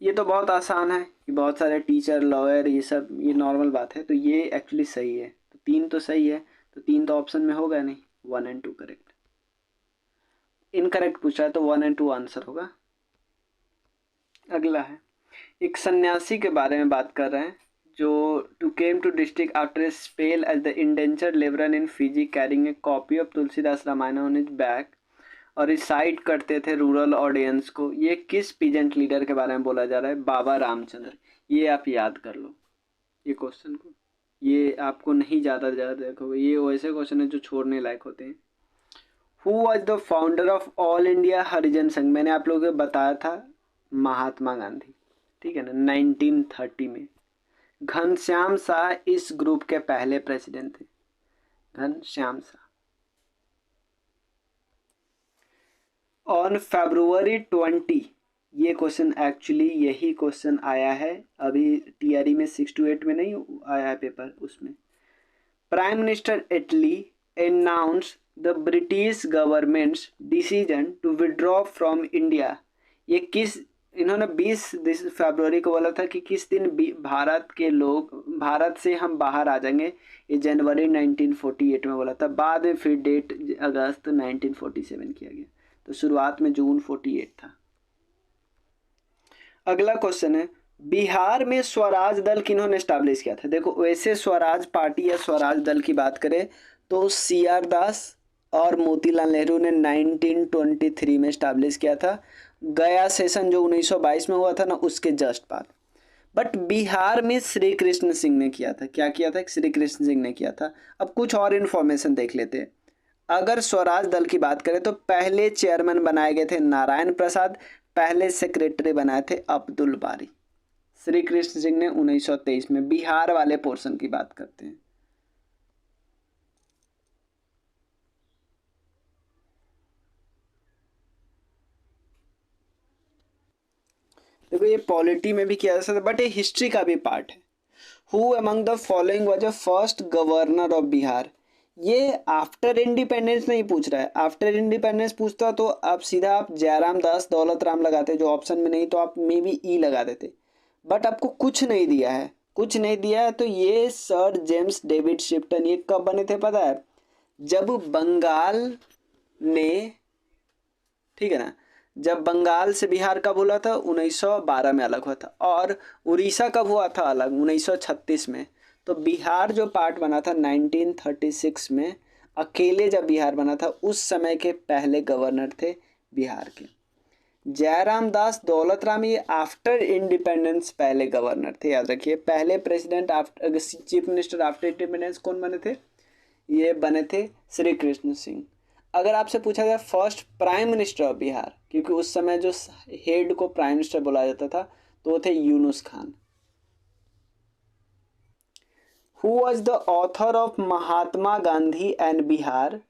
ये तो बहुत आसान है कि बहुत सारे टीचर, लॉयर, ये सब ये नॉर्मल बात है, तो ये एक्चुअली सही है, तो 3 तो सही है, तो 3 तो ऑप्शन में होगा नहीं, 1 और 2 करेक्ट। इनकरेक्ट पूछा है तो 1 और 2 आंसर होगा। अगला है, एक सन्यासी के बारे में बात कर रहे हैं जो to came to district after a spell as the indentured labourer in Fiji carrying a copy of Tulsidas Ramayana on his back और रिसाइट करते थे रूरल ऑडियंस को। ये किस पीजेंट लीडर के बारे में बोला जा रहा है? बाबा रामचंद्र। ये आप याद कर लो ये क्वेश्चन को, ये आपको नहीं ज़्यादा देखोगे, ये वैसे क्वेश्चन है जो छोड़ने लायक होते हैं। Who was the founder of all India Harijan Sangh? मैंने आप लोगों को बताया था, महात्मा गांधी, ठीक है ना, 1930 में। घनश्याम शाह इस ग्रुप के पहले प्रेसिडेंट थे, घनश्याम शाह। ऑन February 20, ये क्वेश्चन एक्चुअली यही क्वेश्चन आया है अभी टीआरई में 6 to 8 में नहीं आया है पेपर, उसमें prime minister Attlee announce the British government's decision to withdraw from India. ये किस, इन्होंने 20 फरवरी को बोला था कि किस दिन भारत के लोग, भारत से हम बाहर आ जाएंगे, ये जनवरी 1948 में बोला था, बाद में फिर डेट अगस्त 1947 किया गया, तो शुरुआत में जून 48 था। अगला क्वेश्चन है, बिहार में स्वराज दल किन्होंने स्टैब्लिश किया था? देखो वैसे स्वराज पार्टी या स्वराज दल की बात करें तो CR दास और मोतीलाल नेहरू ने 1923 में स्टैब्लिश किया था, गया सेशन जो 1922 में हुआ था ना, उसके जस्ट बाद। बट बिहार में श्री कृष्ण सिंह ने किया था। क्या किया था? श्री कृष्ण सिंह ने किया था। अब कुछ और इन्फॉर्मेशन देख लेते हैं। अगर स्वराज दल की बात करें तो पहले चेयरमैन बनाए गए थे नारायण प्रसाद, पहले सेक्रेटरी बनाए थे अब्दुल बारी। श्री कृष्ण सिंह ने 1923 में, बिहार वाले पोर्शन की बात करते हैं। देखो ये पॉलिटी में भी किया जा सकता है, बट ये हिस्ट्री का भी पार्ट है। Who among the following was a first governor of Bihar? ये आफ्टर इंडिपेंडेंस नहीं पूछ रहा है। आफ्टर इंडिपेंडेंस पूछता तो आप सीधा आप जयराम दास दौलत राम लगाते, जो ऑप्शन में नहीं, तो आप मे बी ई लगा देते, बट आपको कुछ नहीं दिया है, कुछ नहीं दिया है, तो ये सर जेम्स डेविड शिफ्टन, ये कब बने थे पता है? जब बंगाल ने, ठीक है ना, जब बंगाल से बिहार कब हुआ था? 1912 में अलग हुआ था। और उड़ीसा कब हुआ था अलग? 1936 में। तो बिहार जो पार्ट बना था 1936 में, अकेले जब बिहार बना था, उस समय के पहले गवर्नर थे बिहार के जयराम दास दौलत राम। ये आफ्टर इंडिपेंडेंस पहले गवर्नर थे, याद रखिए। पहले president after, chief minister after independence कौन बने थे? ये बने थे श्री कृष्ण सिंह। अगर आपसे पूछा जाए first prime minister of Bihar, क्योंकि उस समय जो हेड को प्राइम मिनिस्टर बोला जाता था, तो वो थे Yunus Khan. Who was the author of Mahatma Gandhi and Bihar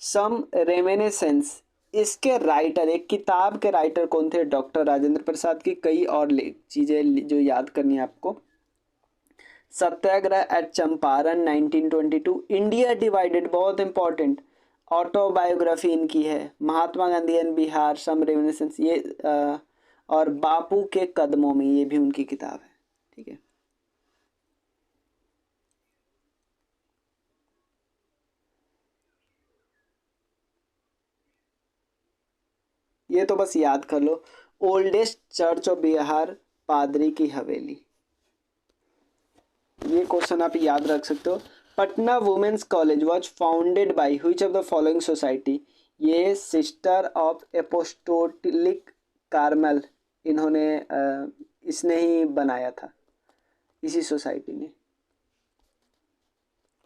some reminiscence? इसके राइटर, एक किताब के राइटर कौन थे? डॉक्टर राजेंद्र प्रसाद की कई और चीज़ें जो याद करनी है आपको। Satyagraha at Champaran 1922, India divided बहुत इंपॉर्टेंट, ऑटोबायोग्राफी इनकी है, Mahatma Gandhi and Bihar some reminiscences, ये और बापू के कदमों में, ये भी उनकी किताब है, ठीक है। ये तो बस याद कर लो। ओल्डेस्ट चर्च ऑफ बिहार, पादरी की हवेली। ये क्वेश्चन आप याद रख सकते हो। Patna women's college was founded by which of the following society. ये सिस्टर ऑफ एपोस्टोलिक कार्मल, इन्होंने इसने ही बनाया था, इसी सोसाइटी ने।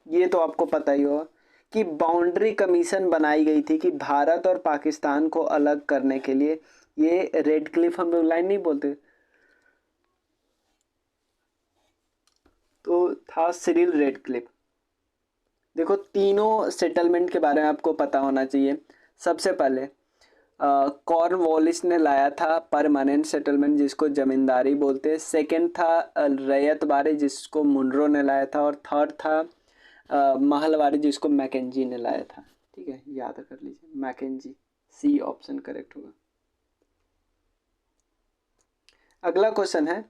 ये तो आपको पता ही होगा कि बाउंड्री कमीशन बनाई गई थी कि भारत और पाकिस्तान को अलग करने के लिए। ये रेड क्लिफ हम लोग लाइन नहीं बोलते, तो था सिरिल रेड क्लिफ। देखो तीनों सेटलमेंट के बारे में आपको पता होना चाहिए। सबसे पहले कॉर्नवालिस ने लाया था परमानेंट सेटलमेंट, जिसको जमींदारी बोलते हैं। सेकंड था रैयतबारी, जिसको मुनरो ने लाया था। और थर्ड था महलवारी, जिसको मैकेंजी ने लाया था। ठीक है, याद कर लीजिए, मैकेंजी, सी ऑप्शन करेक्ट होगा। अगला क्वेश्चन है,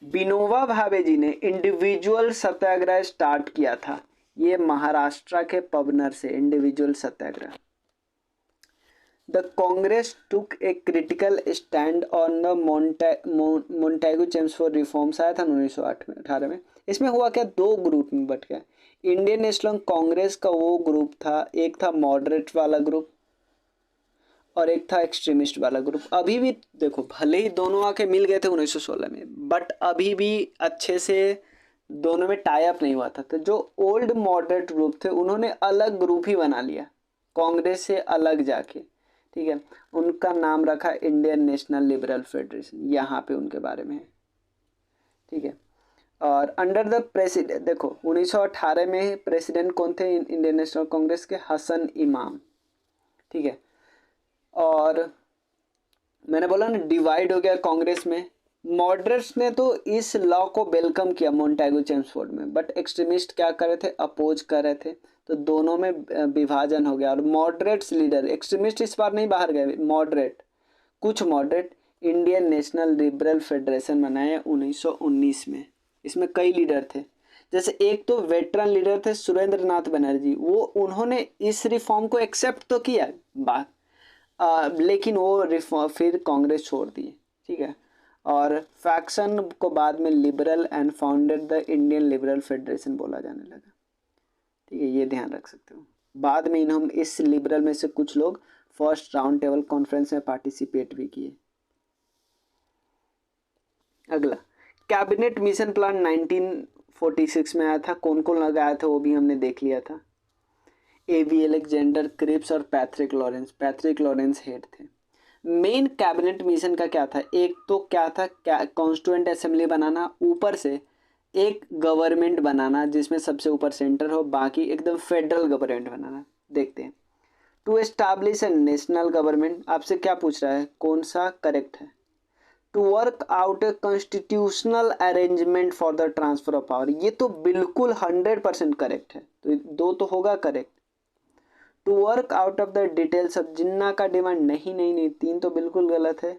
विनोबा भावे जी ने इंडिविजुअल सत्याग्रह स्टार्ट किया था। ये महाराष्ट्र के पवनर से individual Satyagraha. The Congress took a critical stand on the Montagu Chelmsford reforms, आया था 1918 में। इसमें हुआ क्या, दो ग्रुप में बट गया। इंडियन नेशनल कांग्रेस का वो ग्रुप था, एक था मॉडरेट वाला ग्रुप और एक था एक्सट्रीमिस्ट वाला ग्रुप। अभी भी देखो, भले ही दोनों आके मिल गए थे 1916 में, बट अभी भी अच्छे से दोनों में टाई अप नहीं हुआ था। तो जो ओल्ड मॉडरेट ग्रुप थे उन्होंने अलग ग्रुप ही बना लिया कांग्रेस से अलग जाके। ठीक है, उनका नाम रखा इंडियन नेशनल लिबरल फेडरेशन, यहाँ पे उनके बारे में है। ठीक है, और अंडर द प्रेसिडेंट, देखो 1918 में प्रेसिडेंट कौन थे इंडियन नेशनल कांग्रेस के, हसन इमाम। ठीक है, और मैंने बोला ना डिवाइड हो गया कांग्रेस में। मॉडरेट्स ने तो इस लॉ को वेलकम किया मोंटेगू चेम्सफोर्ड में, बट एक्सट्रीमिस्ट क्या कर रहे थे, अपोज कर रहे थे। तो दोनों में विभाजन हो गया और मॉडरेट्स लीडर, एक्सट्रीमिस्ट इस बार नहीं बाहर गए, मॉडरेट, कुछ moderate Indian national liberal federation बनाया 1919 में। इसमें कई लीडर थे, जैसे एक तो वेटरन लीडर थे सुरेंद्र नाथ बनर्जी, वो उन्होंने इस रिफॉर्म को एक्सेप्ट तो किया लेकिन वो रिफॉर्म फिर कांग्रेस छोड़ दिए। ठीक है, और फैक्शन को बाद में liberal and founded the Indian liberal federation बोला जाने लगा। ठीक है, ये ध्यान रख सकते हो। बाद में हम इस लिबरल में से कुछ लोग फर्स्ट राउंड टेबल कॉन्फ्रेंस में पार्टिसिपेट भी किए। अगला, कैबिनेट मिशन प्लान 1946 में आया था, कौन कौन लगाया था वो भी हमने देख लिया था। एवी अलेक्जेंडर क्रिप्स और पैट्रिक लॉरेंस हेड थे। मेन कैबिनेट मिशन का क्या था, एक तो क्या था, कॉन्स्टिट्यूएंट असेंबली बनाना, ऊपर से एक गवर्नमेंट बनाना जिसमें सबसे ऊपर सेंटर हो, बाकी एकदम फेडरल गवर्नमेंट बनाना। देखते हैं, to establish a national government, आपसे क्या पूछ रहा है, कौन सा करेक्ट है। To work out a constitutional arrangement for the transfer of power, ये तो बिल्कुल 100% करेक्ट है, तो दो तो होगा correct. To work out of the details of, Jinnah का डिमांड नहीं, तीन तो बिल्कुल गलत है।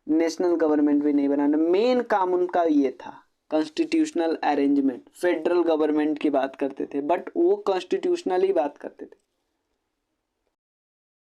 नेशनल गवर्नमेंट भी नहीं बनाना, मेन काम उनका ये था कॉन्स्टिट्यूशनल अरेंजमेंट। फेडरल गवर्नमेंट की बात करते थे बट वो कॉन्स्टिट्यूशनल ही बात करते थे।